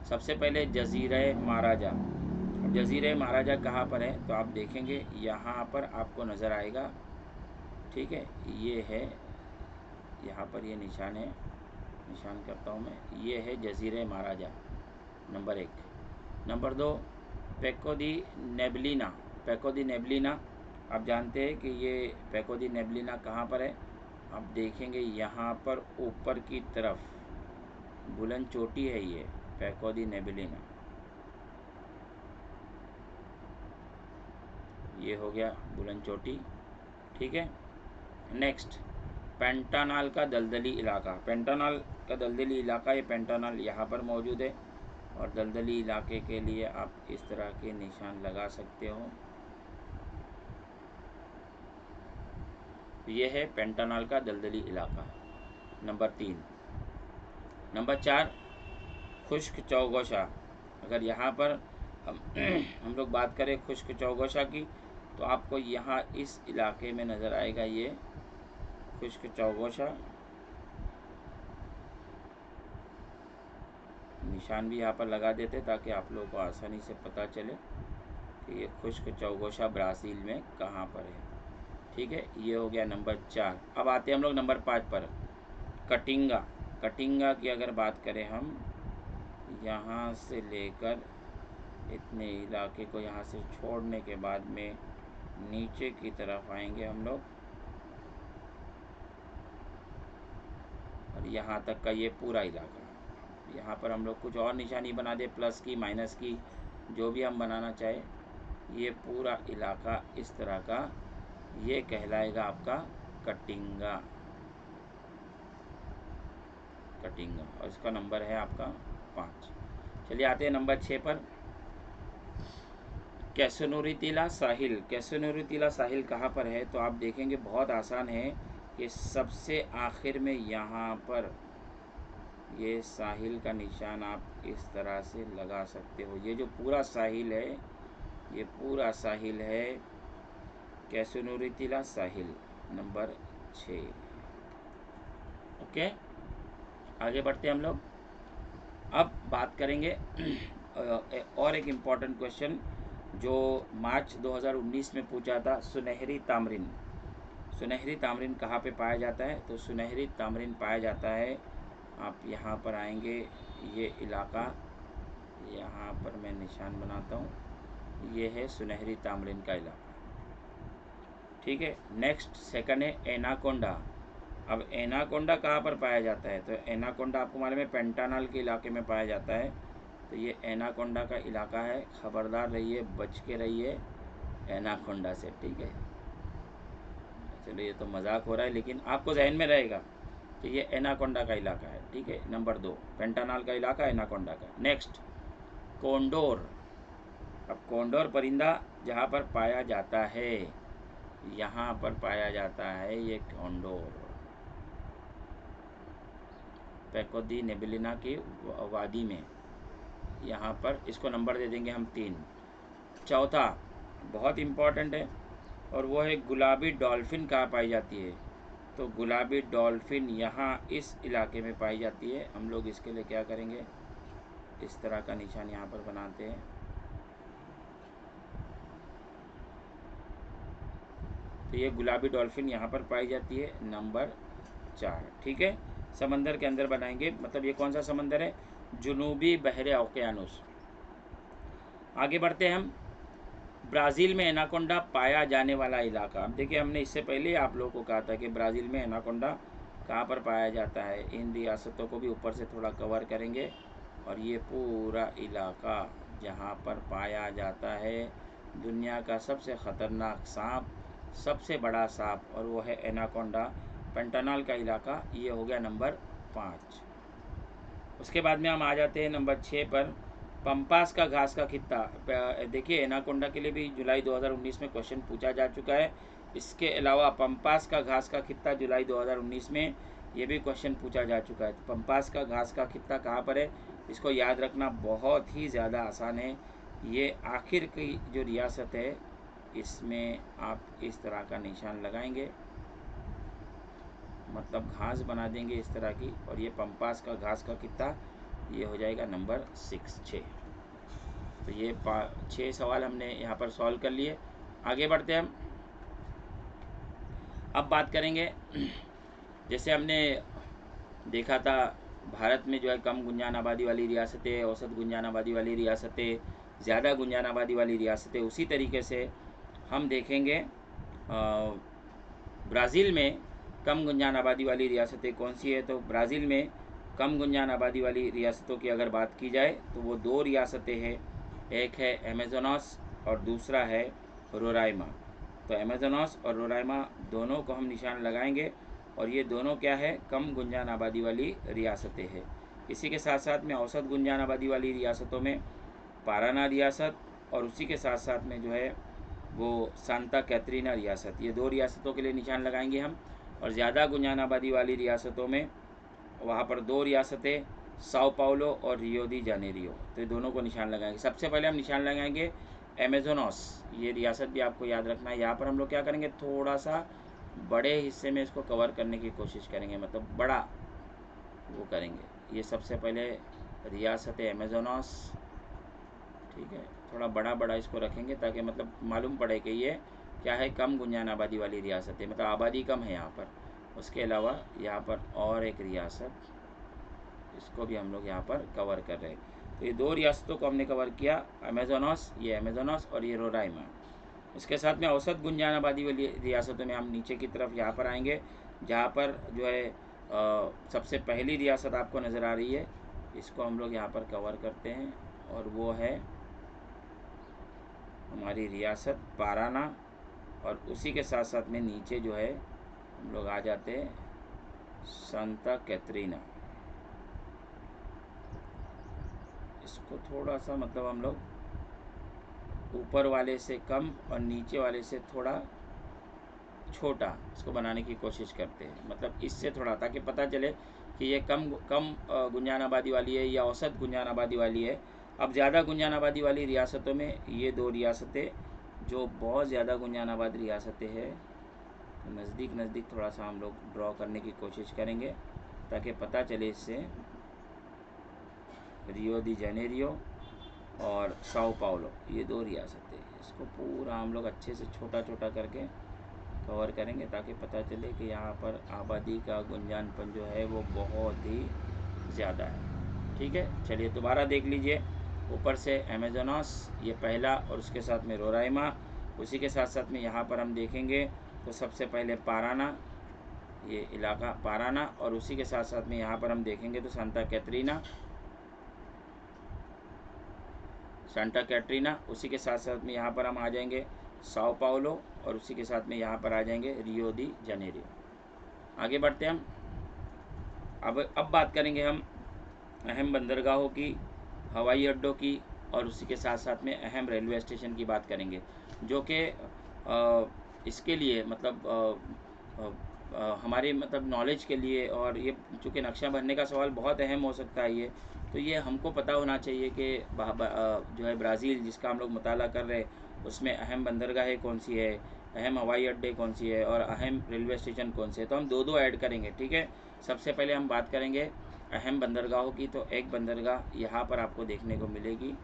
सबसे पहले जज़ीरा महाराजा। जज़ीरा महाराजा कहाँ पर है, तो आप देखेंगे यहाँ पर आपको नज़र आएगा। ठीक है, ये है, यहाँ पर ये निशान है, निशान करता हूँ मैं, ये है जज़ीरा महाराजा, नंबर 1। नंबर 2, पेको दी नेबलिना। पेको दी नेबलिना, आप जानते हैं कि ये पेको दी नेबलिना कहाँ पर है, आप देखेंगे यहाँ पर ऊपर की तरफ बुलंद चोटी है, ये पेको दी नेबलिना, ये हो गया बुलंद चोटी। ठीक है, नेक्स्ट, पेंटानाल का दलदली इलाका। पेंटानाल का दलदली इलाका, ये पेंटानाल यहाँ पर मौजूद है, और दलदली इलाके के लिए आप इस तरह के निशान लगा सकते हो। ये है पेंटानाल का दलदली इलाका, नंबर 3। नंबर 4, खुश्क चौगोशा, अगर यहाँ पर हम लोग बात करें खुश्क चौगोशा की, तो आपको यहाँ इस इलाके में नज़र आएगा ये खुश्क चौगोशा। निशान भी यहाँ पर लगा देते ताकि आप लोगों को आसानी से पता चले कि ये खुश्क चौगोशा ब्राज़ील में कहाँ पर है। ठीक है, ये हो गया नंबर 4। अब आते हैं हम लोग नंबर 5 पर, कटिंगा। कटिंगा की अगर बात करें हम, यहाँ से लेकर इतने इलाके को यहाँ से छोड़ने के बाद में नीचे की तरफ आएंगे हम लोग, और यहाँ तक का ये पूरा इलाका। यहाँ पर हम लोग कुछ और निशानी बना दे, प्लस की माइनस की, जो भी हम बनाना चाहे। ये पूरा इलाका इस तरह का, ये कहलाएगा आपका कटिंगा। कटिंगा, और इसका नंबर है आपका 5। चलिए आते हैं नंबर 6 पर, कैसोनुरितिला साहिल। कैसोनुरितिला साहिल कहाँ पर है, तो आप देखेंगे बहुत आसान है कि सबसे आखिर में यहाँ पर ये साहिल का निशान आप इस तरह से लगा सकते हो। ये जो पूरा साहिल है, ये पूरा साहिल है कैसोनुरितिला साहिल, नंबर 6। ओके, आगे बढ़ते हैं हम लोग। अब बात करेंगे और एक इम्पॉर्टेंट क्वेश्चन जो मार्च 2019 में पूछा था, सुनहरी तामरिन। सुनहरी तामरिन कहाँ पे पाया जाता है, तो सुनहरी तामरिन पाया जाता है, आप यहाँ पर आएंगे, ये इलाका, यहाँ पर मैं निशान बनाता हूँ, ये है सुनहरी तामरिन का इलाका। ठीक है, नेक्स्ट सेकंड है एनाकोंडा। अब एनाकोंडा कहाँ पर पाया जाता है, तो एनाकोंडा आपको मालूम है पेंटानल के इलाके में पाया जाता है। तो ये एनाकोंडा का इलाका है, खबरदार रहिए, बच के रहिए एनाकोंडा से। ठीक है, चलो ये तो मजाक हो रहा है, लेकिन आपको जहन में रहेगा कि ये एनाकोंडा का इलाका है। ठीक है, नंबर 2 पेंटानल का इलाका, एनाकोंडा का। Next Condor. अब कोंडोर परिंदा जहाँ पर पाया जाता है, यहाँ पर पाया जाता है ये कोंडोर, पेको दी नेबलिना की वादी में, यहाँ पर। इसको नंबर दे देंगे हम 3। चौथा बहुत इम्पॉर्टेंट है, और वो है गुलाबी डॉल्फिन कहाँ पाई जाती है, तो गुलाबी डॉल्फिन यहाँ इस इलाके में पाई जाती है। हम लोग इसके लिए क्या करेंगे, इस तरह का निशान यहाँ पर बनाते हैं। तो ये गुलाबी डॉल्फिन यहाँ पर पाई जाती है, नंबर 4। ठीक है, समंदर के अंदर बनाएंगे, मतलब ये कौन सा समंदर है, जुनूबी बहरे ओकियानुस। आगे बढ़ते हैं हम, ब्राज़ील में एनाकोंडा पाया जाने वाला इलाका। अब देखिए, हमने इससे पहले आप लोगों को कहा था कि ब्राज़ील में एनाकोंडा कहाँ पर पाया जाता है। इन रियासतों को भी ऊपर से थोड़ा कवर करेंगे, और ये पूरा इलाका जहाँ पर पाया जाता है दुनिया का सबसे ख़तरनाक सांप, सबसे बड़ा सांप, और वो है एनाकोंडा, पेंटानल का इलाका। ये हो गया नंबर 5। उसके बाद में हम आ जाते हैं नंबर 6 पर, पंपास का घास का खित्ता। देखिए, एनाकोंडा के लिए भी जुलाई 2019 में क्वेश्चन पूछा जा चुका है। इसके अलावा पंपास का घास का खित्ता जुलाई 2019 में ये भी क्वेश्चन पूछा जा चुका है। तो पंपास का घास का खित्ता कहाँ पर है, इसको याद रखना बहुत ही ज़्यादा आसान है। ये आखिर की जो रियासत है, इसमें आप इस तरह का निशान लगाएंगे, मतलब घास बना देंगे इस तरह की, और ये पंपास का घास का खित्ता, ये हो जाएगा नंबर 6। तो ये 6 सवाल हमने यहाँ पर सॉल्व कर लिए। आगे बढ़ते हैं हम। अब बात करेंगे, जैसे हमने देखा था भारत में जो है कम गुंजान आबादी वाली रियासतें, औसत गुंजान आबादी वाली रियासतें, ज़्यादा गुंजान आबादी वाली रियासतें, उसी तरीके से हम देखेंगे ब्राज़ील में कम गुंजान आबादी वाली रियासतें कौन सी है। तो ब्राज़ील में कम गुंजान आबादी वाली रियासतों की अगर बात की जाए तो वो 2 रियासतें हैं, एक है अमेज़ोनस और दूसरा है रोराइमा। तो अमेज़ोनस और रोराइमा दोनों को हम निशान लगाएंगे, और ये दोनों क्या है, कम गुंजान आबादी वाली रियासतें हैं। इसी के साथ साथ में औसत गुंजान आबादी वाली रियासतों में पाराना रियासत, और उसी के साथ साथ में जो है वो सांता कैथरीना रियासत, ये 2 रियासतों के लिए निशान लगाएंगे हम। और ज़्यादा गुंजान आबादी वाली रियासतों में वहाँ पर 2 रियासतें, साओ पाउलो और रियो दी जानेरियो, तो ये दोनों को निशान लगाएंगे। सबसे पहले हम निशान लगाएंगे अमेजोनॉस, ये रियासत भी आपको याद रखना है। यहाँ पर हम लोग क्या करेंगे, थोड़ा सा बड़े हिस्से में इसको कवर करने की कोशिश करेंगे, मतलब बड़ा वो करेंगे। ये सबसे पहले रियासत है अमेजोनॉस, ठीक है, थोड़ा बड़ा बड़ा इसको रखेंगे ताकि मतलब मालूम पड़े कि ये क्या है, कम गुंजान आबादी वाली रियासत है, मतलब आबादी कम है यहाँ पर। उसके अलावा यहाँ पर और एक रियासत, इसको भी हम लोग यहाँ पर कवर कर रहे हैं। तो ये दो रियासतों को हमने कवर किया, अमेजोनॉस, ये अमेजोनॉस और ये रोराइमा। इसके साथ में औसत गुंजान आबादी वाली रियासतों में हम नीचे की तरफ यहाँ पर आएंगे, जहाँ पर जो है सबसे पहली रियासत आपको नज़र आ रही है, इसको हम लोग यहाँ पर कवर करते हैं, और वो है हमारी रियासत पाराना। और उसी के साथ साथ में नीचे जो है हम लोग आ जाते हैं सांता कैटरीना। इसको थोड़ा सा मतलब हम लोग ऊपर वाले से कम और नीचे वाले से थोड़ा छोटा इसको बनाने की कोशिश करते हैं, मतलब इससे थोड़ा, ताकि पता चले कि ये कम कम गुंजान आबादी वाली है या औसत गुंजान आबादी वाली है। अब ज़्यादा गुंजान आबादी वाली रियासतों में ये दो रियासतें जो बहुत ज़्यादा गुंजान आबाद रियासतें हैं, तो नज़दीक नज़दीक थोड़ा सा हम लोग ड्रॉ करने की कोशिश करेंगे ताकि पता चले इससे रियो दी जेनेरियो और साओ पाउलो, ये दो रियासतें, इसको पूरा हम लोग अच्छे से छोटा छोटा करके कवर करेंगे ताकि पता चले कि यहाँ पर आबादी का गुंजानपन जो है वो बहुत ही ज़्यादा है। ठीक है, चलिए दोबारा देख लीजिए। ऊपर से अमेजोनस ये पहला, और उसके साथ में रोराइमा, उसी के साथ साथ में यहाँ पर हम देखेंगे तो सबसे पहले पाराना, ये इलाका पाराना, और उसी के साथ साथ में यहाँ पर हम देखेंगे तो सांता कैटरीना, उसी के साथ साथ में यहाँ पर हम आ जाएंगे साओ पाउलो, और उसी के साथ में यहाँ पर आ जाएंगे रियो दी जेनेरियो। आगे बढ़ते हैं हम। अब बात करेंगे हम अहम बंदरगाहों की, हवाई अड्डों की, और उसी के साथ साथ में अहम रेलवे स्टेशन की बात करेंगे, जो कि इसके लिए मतलब हमारे मतलब नॉलेज के लिए, और ये चूँकि नक्शा बनने का सवाल बहुत अहम हो सकता है ये, तो ये हमको पता होना चाहिए कि जो है ब्राज़ील जिसका हम लोग मुताला कर रहे हैं उसमें अहम बंदरगाहें कौन सी है, अहम हवाई अड्डे कौन सी है, और अहम रेलवे स्टेशन कौन से है। तो हम दो दो ऐड करेंगे, ठीक है। सबसे पहले हम बात करेंगे अहम बंदरगाहों की, तो एक बंदरगाह यहाँ पर आपको देखने को मिलेगी,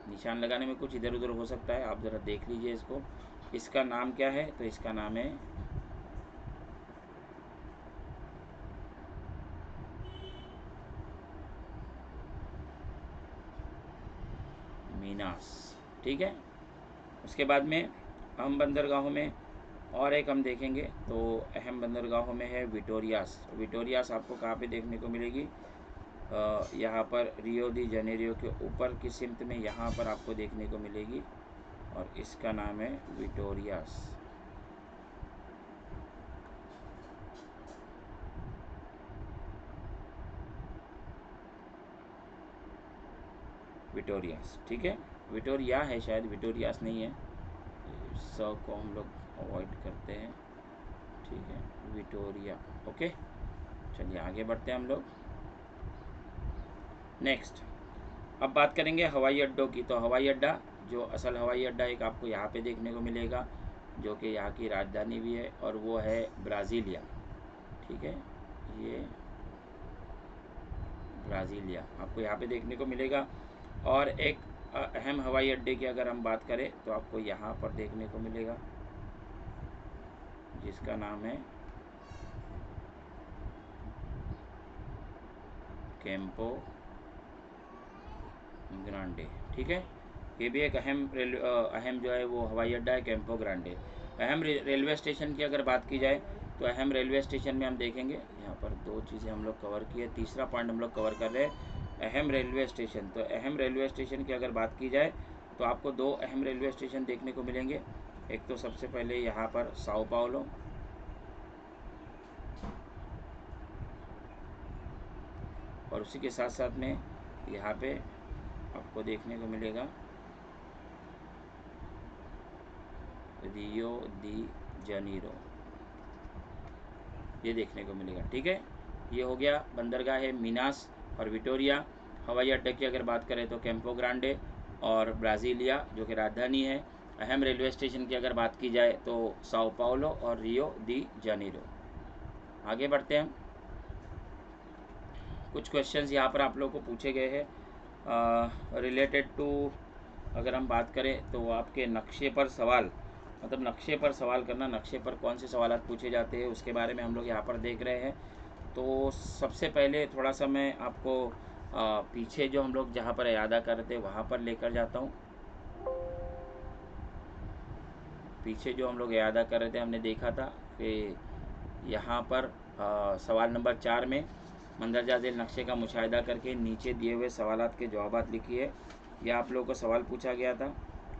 निशान लगाने में कुछ इधर उधर हो सकता है, आप ज़रा देख लीजिए इसको। इसका नाम क्या है, तो इसका नाम है मीनास, ठीक है। उसके बाद में अहम बंदरगाहों में और एक हम देखेंगे तो अहम बंदरगाहों में है विटोरियास। विटोरियास आपको कहाँ पे देखने को मिलेगी, यहाँ पर रियो दी जेनेरियो के ऊपर की सिमत में यहाँ पर आपको देखने को मिलेगी, और इसका नाम है विटोरियास। विटोरियास, ठीक है, विटोरिया है शायद, विटोरियास नहीं है, स को हम लोग अवॉइड करते हैं, ठीक है, विटोरिया, ओके। चलिए आगे बढ़ते हैं हम लोग। नेक्स्ट अब बात करेंगे हवाई अड्डों की। तो हवाई अड्डा, जो असल हवाई अड्डा एक आपको यहाँ पे देखने को मिलेगा, जो कि यहाँ की राजधानी भी है, और वो है ब्राज़ीलिया, ठीक है, ये ब्राज़ीलिया आपको यहाँ पे देखने को मिलेगा। और एक अहम हवाई अड्डे की अगर हम बात करें तो आपको यहाँ पर देखने को मिलेगा, जिसका नाम है कैंपो ग्रांडे, ठीक है। ये भी एक अहम जो है वो हवाई अड्डा है, कैंपो ग्रांडे। अहम रेलवे स्टेशन की अगर बात की जाए तो अहम रेलवे स्टेशन में हम देखेंगे, यहाँ पर दो चीज़ें हम लोग कवर की है, तीसरा पॉइंट हम लोग कवर कर रहे हैं अहम रेलवे स्टेशन। तो अहम रेलवे स्टेशन की अगर बात की जाए तो आपको दो अहम रेलवे स्टेशन देखने को मिलेंगे। एक तो सबसे पहले यहाँ पर साओ पाउलो, और उसी के साथ साथ में यहाँ पे आपको देखने को मिलेगा रियो दी जेनेरियो, ये देखने को मिलेगा। ठीक है, ये हो गया बंदरगाह है मीनास और विक्टोरिया। हवाई अड्डे की अगर बात करें तो कैंपो ग्रांडे और ब्राज़ीलिया जो कि राजधानी है। अहम रेलवे स्टेशन की अगर बात की जाए तो साओ पाउलो और रियो दी जानेरो। आगे बढ़ते हैं हम। कुछ क्वेश्चंस यहाँ पर आप लोगों को पूछे गए हैं रिलेटेड टू, अगर हम बात करें तो आपके नक्शे पर सवाल, मतलब नक्शे पर सवाल करना, नक्शे पर कौन से सवाल पूछे जाते हैं उसके बारे में हम लोग यहाँ पर देख रहे हैं। तो सबसे पहले थोड़ा सा मैं आपको पीछे जो हम लोग जहाँ पर यादा कर रहे थे वहाँ पर लेकर जाता हूँ। पीछे जो हम लोग यादा कर रहे थे हमने देखा था कि यहाँ पर सवाल नंबर 4 में मंदरजा झील नक्शे का मुशाहिदा करके नीचे दिए हुए सवालात के जवाबात लिखिए। यह आप लोगों को सवाल पूछा गया था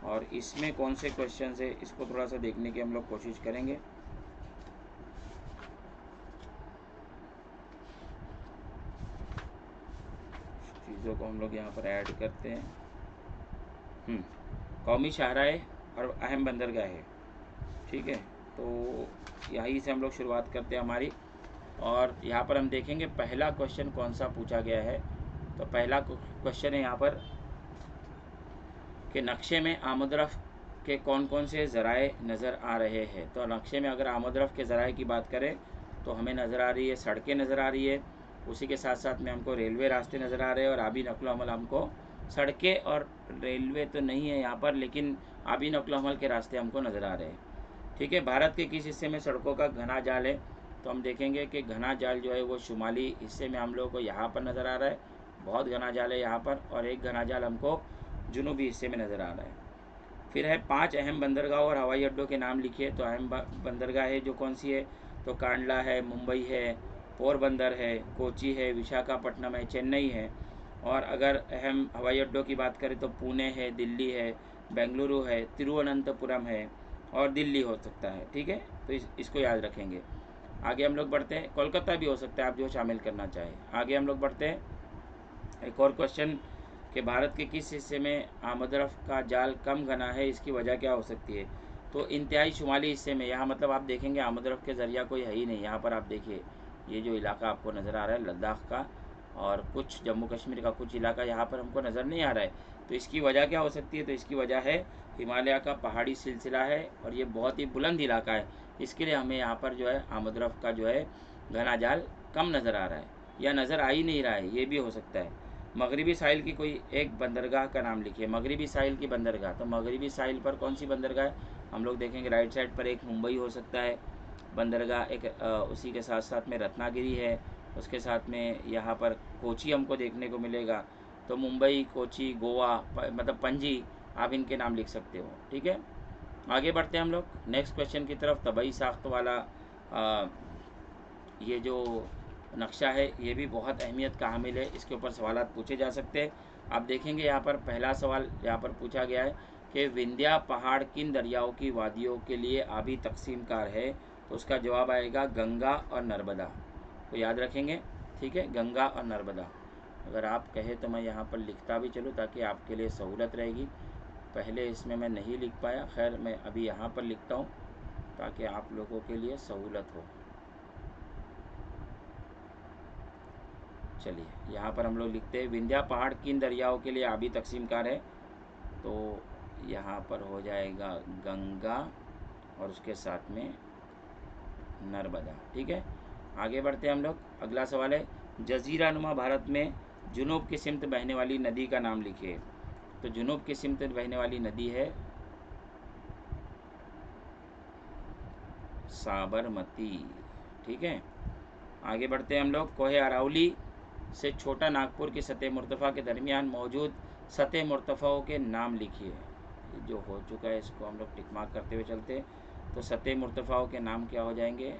और इसमें कौन से क्वेश्चन है इसको थोड़ा सा देखने की हम लोग कोशिश करेंगे। चीज़ों को हम लोग यहाँ पर ऐड करते हैं। कौमी शाहराए और अहम बंदरगाह है। ठीक है, तो यहीं से हम लोग शुरुआत करते हैं हमारी। और यहाँ पर हम देखेंगे पहला क्वेश्चन कौन सा पूछा गया है। तो पहला क्वेश्चन है यहाँ पर कि नक्शे में आमदरफ़्त के कौन कौन से ज़राए नज़र आ रहे हैं। तो नक्शे में अगर आमदरफ़्त के ज़राए की बात करें तो हमें नज़र आ रही है सड़कें नज़र आ रही है, उसी के साथ साथ में हमको रेलवे रास्ते नज़र आ रहे हैं और आबी नकलो अमल हमको, सड़कें और रेलवे तो नहीं है यहाँ पर लेकिन आबी नकलो अमल के रास्ते हमको नज़र आ रहे हैं। ठीक है, भारत के किस हिस्से में सड़कों का घना जाल है। तो हम देखेंगे कि घना जाल जो है वो शुमाली हिस्से में हम लोगों को यहाँ पर नज़र आ रहा है, बहुत घना जाल है यहाँ पर, और एक घना जाल हमको जुनूबी हिस्से में नज़र आ रहा है। फिर है 5 अहम बंदरगाह और हवाई अड्डों के नाम लिखिए। तो अहम बंदरगाह है जो कौन सी है, तो कांडला है, मुंबई है, पोरबंदर है, कोची है, विशाखापट्टनम है, चेन्नई है। और अगर अहम हवाई अड्डों की बात करें तो पुणे है, दिल्ली है, बेंगलुरु है, तिरुवनंतपुरम है और दिल्ली हो सकता है। ठीक है, तो इसको याद रखेंगे। आगे हम लोग बढ़ते हैं, कोलकाता भी हो सकता है आप जो शामिल करना चाहें। आगे हम लोग बढ़ते हैं, एक और क्वेश्चन कि भारत के किस हिस्से में आमदरफ़्त का जाल कम घना है, इसकी वजह क्या हो सकती है। तो इंतहाई शुमाली हिस्से में, यहाँ मतलब आप देखेंगे आमदरफ़्त के ज़रिया कोई है ही नहीं। यहाँ पर आप देखिए ये जो इलाका आपको नज़र आ रहा है लद्दाख का और कुछ जम्मू कश्मीर का कुछ इलाका यहाँ पर हमको नज़र नहीं आ रहा है। तो इसकी वजह क्या हो सकती है, तो इसकी वजह है हिमालय का पहाड़ी सिलसिला है और ये बहुत ही बुलंद इलाका है, इसके लिए हमें यहाँ पर जो है आमदरफ़्त का जो है घना जाल कम नज़र आ रहा है या नज़र आ ही नहीं रहा है, ये भी हो सकता है। मगरबी साहिल की कोई एक बंदरगाह का नाम लिखिए। मगरबी साहिल की बंदरगाह, तो मगरबी साहिल पर कौन सी बंदरगाह है, हम लोग देखेंगे राइट साइड पर एक मुंबई हो सकता है बंदरगाह, एक उसी के साथ साथ में रत्नागिरी है, उसके साथ में यहाँ पर कोची हमको देखने को मिलेगा। तो मुंबई, कोची, गोवा, मतलब पणजी, आप इनके नाम लिख सकते हो। ठीक है, आगे बढ़ते हैं हम लोग नेक्स्ट क्वेश्चन की तरफ। तबई साख्त वाला ये जो नक्शा है ये भी बहुत अहमियत का हामिल है, इसके ऊपर सवालात पूछे जा सकते हैं। आप देखेंगे यहाँ पर पहला सवाल यहाँ पर पूछा गया है कि विंध्या पहाड़ किन दरियाओं की वादियों के लिए आबी तकसीमकार है। तो उसका जवाब आएगा गंगा और नर्मदा, तो याद रखेंगे। ठीक है, गंगा और नर्मदा। अगर आप कहें तो मैं यहाँ पर लिखता भी चलूँ ताकि आपके लिए सहूलत रहेगी। पहले इसमें मैं नहीं लिख पाया, खैर मैं अभी यहाँ पर लिखता हूँ ताकि आप लोगों के लिए सहूलत हो। चलिए यहाँ पर हम लोग लिखते हैं विंध्या पहाड़ किन दरियाओं के लिए आबी तकसीमकार है। तो यहाँ पर हो जाएगा गंगा और उसके साथ में नर्मदा। ठीक है, आगे बढ़ते हैं हम लोग। अगला सवाल है जजीरा नुमा भारत में जुनूब की सिमत बहने वाली नदी का नाम लिखिए। तो जुनूब की सिमत बहने वाली नदी है साबरमती। ठीक है, आगे बढ़ते हैं हम लोग। कोहे अरावली से छोटा नागपुर की सतह मुर्तफ़ा के दरमियान मौजूद सतह मुर्तफ़ाओं के नाम लिखिए। जो हो चुका है इसको हम लोग टिक मार्क करते हुए चलते हैं। तो सतह मुर्तफ़ाओं के नाम क्या हो जाएंगे,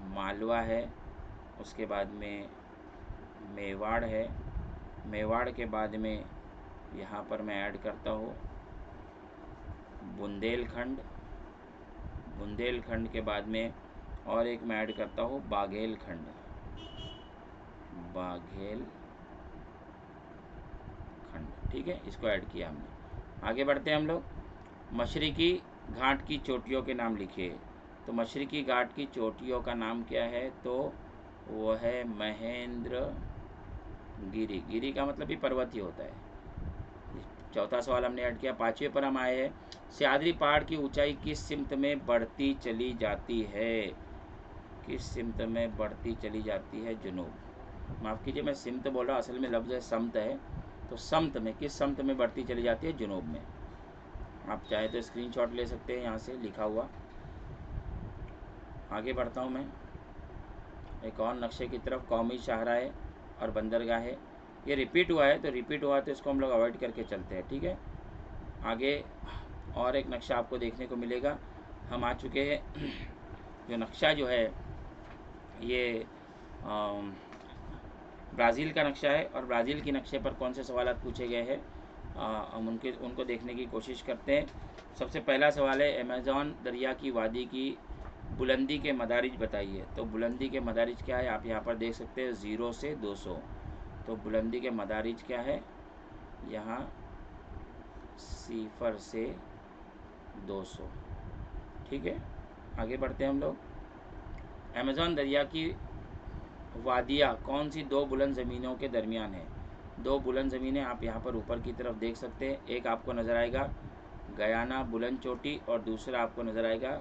मालवा है, उसके बाद में मेवाड़ है, मेवाड़ के बाद में यहाँ पर मैं ऐड करता हूँ बुंदेलखंड, बुंदेलखंड के बाद में और एक मैं ऐड करता हूँ बाघेलखंड, बाघेल खंड। ठीक है, इसको ऐड किया हमने। आगे बढ़ते हैं हम लोग। मशरिकी घाट की चोटियों के नाम लिखिए। तो मशरकी घाट की चोटियों का नाम क्या है? तो वो है महेंद्र गिरी। गिरी का मतलब भी पर्वत ही होता है। चौथा सवाल हमने ऐड किया। पाँचवें पर हम आए हैं। सह्याद्री पहाड़ की ऊंचाई किस सिमत में बढ़ती चली जाती है? किस सिमत में बढ़ती चली जाती है? जुनूब। माफ़ कीजिए, मैं सिमत बोल रहा, असल में लफ्ज़ है समत है। तो समत में, किस समत में बढ़ती चली जाती है? जुनूब में। आप चाहे तो स्क्रीनशॉट ले सकते हैं यहाँ से लिखा हुआ। आगे बढ़ता हूँ मैं एक और नक्शे की तरफ। कौमी शाहराह और बंदरगाह है। ये रिपीट हुआ है, तो रिपीट हुआ तो इसको हम लोग अवॉइड करके चलते हैं, ठीक है। आगे और एक नक्शा आपको देखने को मिलेगा। हम आ चुके हैं जो नक्शा जो है ये ब्राज़ील का नक्शा है। और ब्राज़ील के नक्शे पर कौन से सवाल पूछे गए हैं हम उनको देखने की कोशिश करते हैं। सबसे पहला सवाल है, अमेज़न दरिया की वादी की बुलंदी के मदारिज बताइए। तो बुलंदी के मदारिज क्या है? आप यहाँ पर देख सकते हैं 0 से 200। तो बुलंदी के मदारिज क्या है? यहाँ 0 से 200, ठीक है। आगे बढ़ते हैं हम लोग। अमेज़न दरिया की वादियाँ कौन सी दो बुलंद ज़मीनों के दरमियान है? दो बुलंद ज़मीनें आप यहाँ पर ऊपर की तरफ देख सकते हैं। एक आपको नज़र आएगा गयाना बुलंद चोटी और दूसरा आपको नज़र आएगा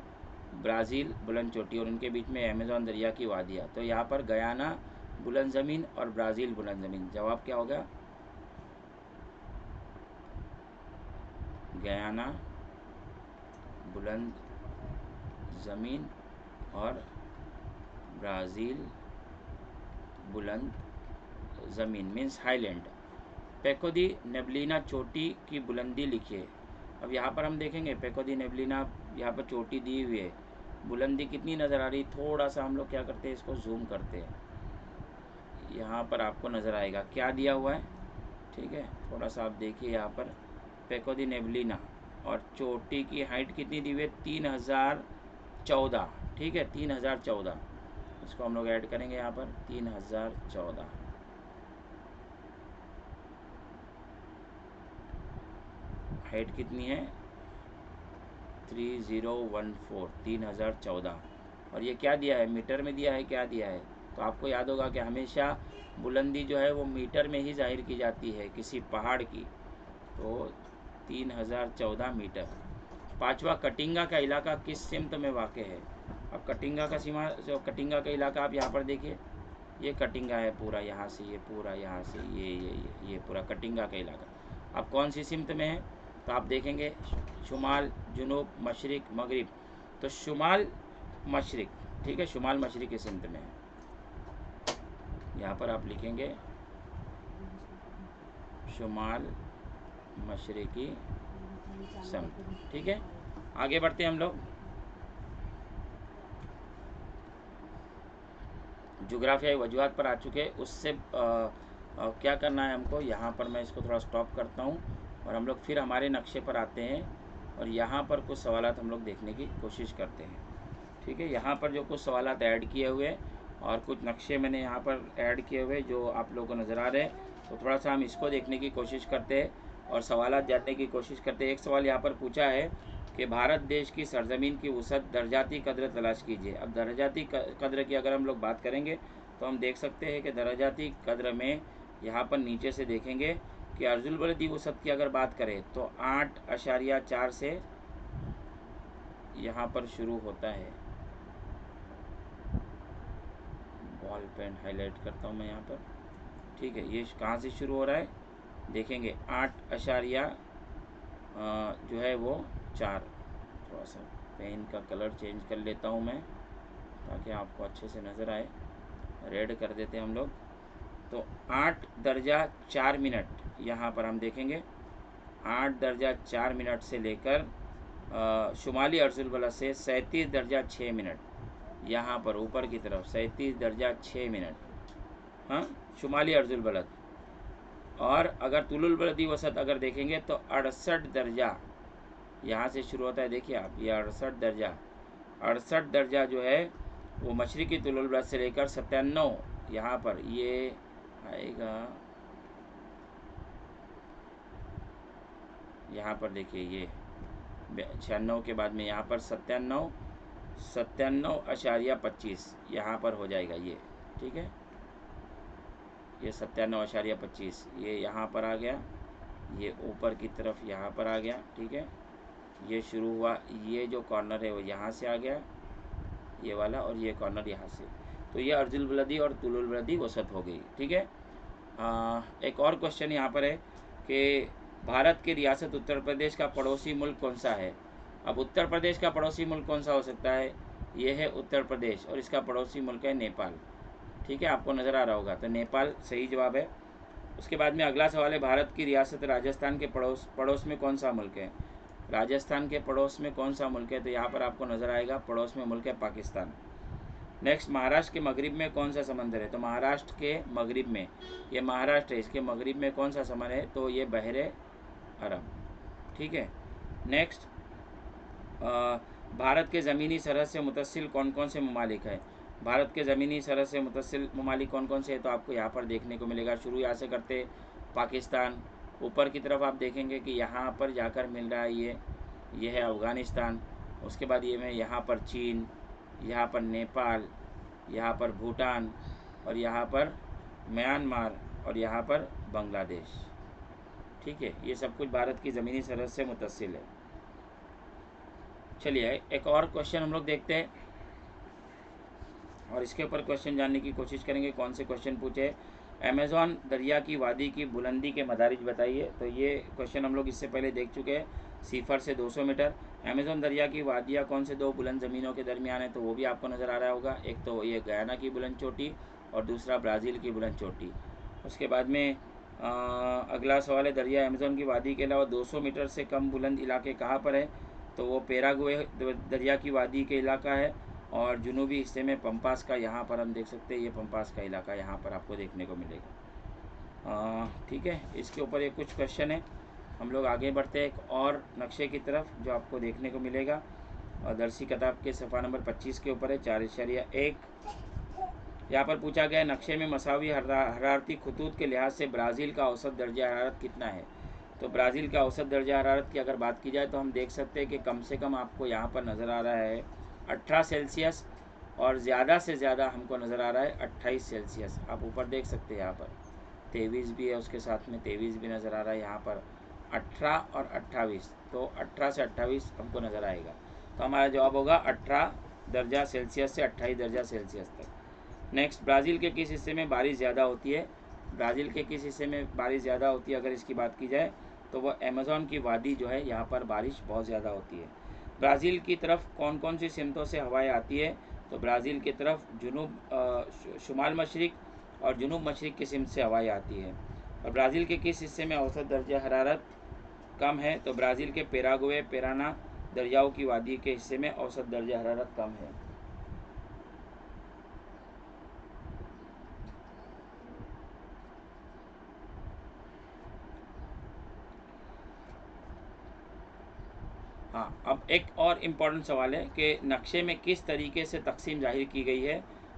ब्राज़ील बुलंद चोटी, और उनके बीच में अमेज़न दरिया की वादियाँ। तो यहाँ पर गयाना बुलंद ज़मीन और ब्राज़ील बुलंद ज़मीन। जवाब क्या होगा? गयाना बुलंद ज़मीन और ब्राज़ील बुलंद ज़मीन मीन्स हाईलैंड। पेको दी नेबलिना चोटी की बुलंदी लिखिए। अब यहाँ पर हम देखेंगे पेको दी नेबलिना, यहाँ पर चोटी दी हुई है, बुलंदी कितनी नज़र आ रही? थोड़ा सा हम लोग क्या करते हैं, इसको जूम करते हैं। यहाँ पर आपको नज़र आएगा क्या दिया हुआ है, ठीक है। थोड़ा सा आप देखिए यहाँ पर पेको दी नेबलिना, और चोटी की हाइट कितनी दी हुई है? 3014, ठीक है, 3014। इसको हम लोग ऐड करेंगे यहाँ पर 3014। हाइट कितनी है? 3014, 3014। और ये क्या दिया है? मीटर में दिया है, क्या दिया है? तो आपको याद होगा कि हमेशा बुलंदी जो है वो मीटर में ही जाहिर की जाती है किसी पहाड़ की। तो 3014 मीटर। पांचवा, कटिंगा का इलाका किस सिमत में वाक़ है? अब कटिंगा का सीमा, जो कटिंगा का इलाका आप यहाँ पर देखिए, ये कटिंगा है पूरा, यहाँ से ये पूरा, यहाँ से ये पूरा कटिंगा का इलाका। अब कौन सी सिमत में है? तो आप देखेंगे शुमाल, जुनूब, मशरिक, मगरिब। तो शुमाल मशरिक, ठीक है, शुमाल मशरिक की सिमत में है। यहाँ पर आप लिखेंगे शुमाल मशरिकी सिमत, ठीक है। आगे बढ़ते हैं हम लोग। जोग्राफियाई वजूहात पर आ चुके हैं। उससे क्या करना है हमको? यहाँ पर मैं इसको थोड़ा स्टॉप करता हूँ और हम लोग फिर हमारे नक्शे पर आते हैं और यहाँ पर कुछ सवालात हम लोग देखने की कोशिश करते हैं, ठीक है। यहाँ पर जो कुछ सवालात ऐड किए हुए और कुछ नक्शे मैंने यहाँ पर ऐड किए हुए जो आप लोगों को नज़र आ रहे हैं, तो थोड़ा सा हम इसको देखने की कोशिश करते हैं और सवालात जानने की कोशिश करते हैं। एक सवाल यहाँ पर पूछा है कि भारत देश की सरजमीन की वसअत दर्जाती कद्र तलाश कीजिए। अब दर्जाती कद्र की अगर हम लोग बात करेंगे तो हम देख सकते हैं कि दर्जाती कद्र में यहाँ पर नीचे से देखेंगे कि अर्जुल बलदी वसअत की अगर बात करें तो 8.4 से यहाँ पर शुरू होता है। बॉल पेन हाईलाइट करता हूँ मैं यहाँ पर, ठीक है। ये कहाँ से शुरू हो रहा है? देखेंगे 8 जो है वो 4। थोड़ा सा पेन का कलर चेंज कर लेता हूँ मैं ताकि आपको अच्छे से नज़र आए। रेड कर देते हैं हम लोग। तो 8.4 यहाँ पर हम देखेंगे 8.4 से लेकर शुमाली अर्जुल बलद से 37.6 यहाँ पर ऊपर की तरफ 37.6, हाँ, शुमाली अर्जुल बलद। और अगर तुलुल बलदी वसत अगर देखेंगे तो 68 दर्जा यहाँ से शुरू होता है। देखिए आप, ये 68 दर्जा जो है वो मशरिकी तुलुल बलद से लेकर 97 यहाँ पर ये आएगा। यहाँ पर देखिए ये 96 के बाद में यहाँ पर 97, 97.25 यहाँ पर हो जाएगा ये, ठीक है। ये 97.25 ये यहाँ पर आ गया, ये ऊपर की तरफ यहाँ पर आ गया, ठीक है। ये शुरू हुआ, ये जो कॉर्नर है वो यहाँ से आ गया, ये वाला, और ये कॉर्नर यहाँ से। तो ये अर्जुल बलदी और तुलुल बलदी वसत हो गई, ठीक है। एक और क्वेश्चन यहाँ पर है कि भारत की रियासत उत्तर प्रदेश का पड़ोसी मुल्क कौन सा है। अब उत्तर प्रदेश का पड़ोसी मुल्क कौन सा हो सकता है, ये है उत्तर प्रदेश, और इसका पड़ोसी मुल्क है नेपाल, ठीक है। आपको नज़र आ रहा होगा, तो नेपाल सही जवाब है। उसके बाद में अगला सवाल है, भारत की रियासत राजस्थान के पड़ोस में कौन सा मुल्क है। राजस्थान के पड़ोस में कौन सा मुल्क है, तो यहाँ पर आपको नज़र आएगा पड़ोस में मुल्क है पाकिस्तान। नेक्स्ट, महाराष्ट्र के मगरिब में कौन सा समंदर है, तो महाराष्ट्र के मगरिब में, ये महाराष्ट्र है, इसके मगरिब में कौन सा समंदर है, तो ये बहरे अरब, ठीक है। नेक्स्ट, भारत के ज़मीनी सरहद से मुतसिल कौन कौन से ममालिक हैं। भारत के ज़मीनी सरहद से मुतसिल ममालिक कौन कौन से है, तो आपको यहाँ पर देखने को मिलेगा। शुरू यहाँ से करते पाकिस्तान, ऊपर की तरफ आप देखेंगे कि यहाँ पर जाकर मिल रहा है ये है अफ़गानिस्तान। उसके बाद ये में यहाँ पर चीन, यहाँ पर नेपाल, यहाँ पर भूटान, और यहाँ पर म्यांमार, और यहाँ पर बांग्लादेश, ठीक है। ये सब कुछ भारत की ज़मीनी सरहद से मुतसिल है। चलिए एक और क्वेश्चन हम लोग देखते हैं, और इसके ऊपर क्वेश्चन जानने की कोशिश करेंगे। कौन से क्वेश्चन पूछे, अमेज़ॉन दरिया की वादी की बुलंदी के मदारिज बताइए। तो ये क्वेश्चन हम लोग इससे पहले देख चुके हैं, सिफर से 200 मीटर। अमेज़ॉन दरिया की वादियाँ कौन से दो बुलंद ज़मीनों के दरमियान है, तो वो भी आपको नज़र आ रहा होगा। एक तो ये गयाना की बुलंद चोटी, और दूसरा ब्राज़ील की बुलंद चोटी। उसके बाद में अगला सवाल है, दरिया अमेज़ॉन की वादी के अलावा 200 मीटर से कम बुलंद इलाके कहाँ पर है, तो वो पैराग्वे दरिया की वादी के इलाका है, और जुनूबी हिस्से में पंपास का, यहाँ पर हम देख सकते हैं ये पंपास का इलाका यहाँ पर आपको देखने को मिलेगा, ठीक है। इसके ऊपर ये कुछ क्वेश्चन है, हम लोग आगे बढ़ते हैं एक और नक्शे की तरफ जो आपको देखने को मिलेगा, और दरसी किताब के सफ़ा नंबर 25 के ऊपर है 4.1। यहाँ पर पूछा गया नक्शे में मसावी हरारती खतूत के लिहाज से ब्राज़ील का औसत दर्जा हरारत कितना है। तो ब्राज़ील का औसत दर्जा हरारत की अगर बात की जाए तो हम देख सकते हैं कि कम से कम आपको यहाँ पर नज़र आ रहा है 18 सेल्सियस, और ज़्यादा से ज़्यादा हमको नज़र आ रहा है 28 सेल्सियस। आप ऊपर देख सकते हैं यहाँ पर 23 भी है, उसके साथ में 23 भी नज़र आ रहा है, यहाँ पर 18 और 28, तो 18 से 28 हमको नज़र आएगा। तो हमारा जवाब होगा 18 दर्जा सेल्सियस से 28 दर्जा सेल्सियस तक। नेक्स्ट, ब्राज़ील के किस हिस्से में बारिश ज़्यादा होती है। ब्राज़ील के किस हिस्से में बारिश ज़्यादा होती है अगर इसकी बात की जाए तो वो अमेज़ॉन की वादी जो है यहाँ पर बारिश बहुत ज़्यादा होती है। ब्राज़ील की तरफ कौन कौन सी सिमतों से हवाएं आती है, तो ब्राज़ील की तरफ शुमाल मशरिक़ और जुनूब मशरिक़ की सिमत से हवाएं आती है। और ब्राज़ील के किस हिस्से में औसत दर्जा हरारत कम है, तो ब्राज़ील के पैराग्वे पेराना दरियाओं की वादी के हिस्से में औसत दर्जा हरारत कम है। हाँ, अब एक और इम्पॉर्टेंट सवाल है कि नक्शे में किस तरीके से तकसीम ज़ाहिर की गई है।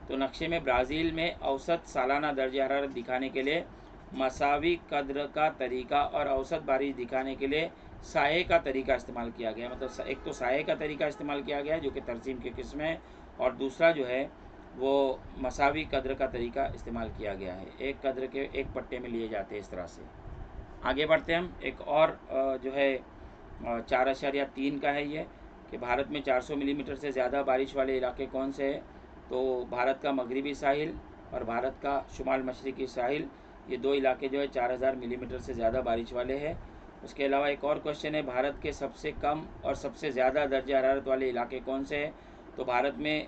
तो नक्शे में ब्राज़ील में औसत सालाना दर्जा हरारत दिखाने के लिए मसावी कद्र का तरीका और औसत बारिश दिखाने के लिए साये का तरीका इस्तेमाल किया गया। मतलब एक तो साये का तरीका इस्तेमाल किया गया है जो कि तरसीम की किस्म है, और दूसरा जो है वो मसावी कद्र का तरीका इस्तेमाल किया गया है। एक कद्र के एक पट्टे में लिए जाते हैं इस तरह से। आगे बढ़ते हैं हम, एक और जो है 4.3 का है ये कि भारत में 400 मिलीमीटर से ज़्यादा बारिश वाले इलाके कौन से हैं। तो भारत का मगरिबी साहिल और भारत का शुमाल मशरिकी साहिल, ये दो इलाके जो है 4000 मिलीमीटर से ज़्यादा बारिश वाले हैं। उसके अलावा एक और क्वेश्चन है, भारत के सबसे कम और सबसे ज़्यादा दर्जा हरारत वाले इलाके कौन से हैं। तो भारत में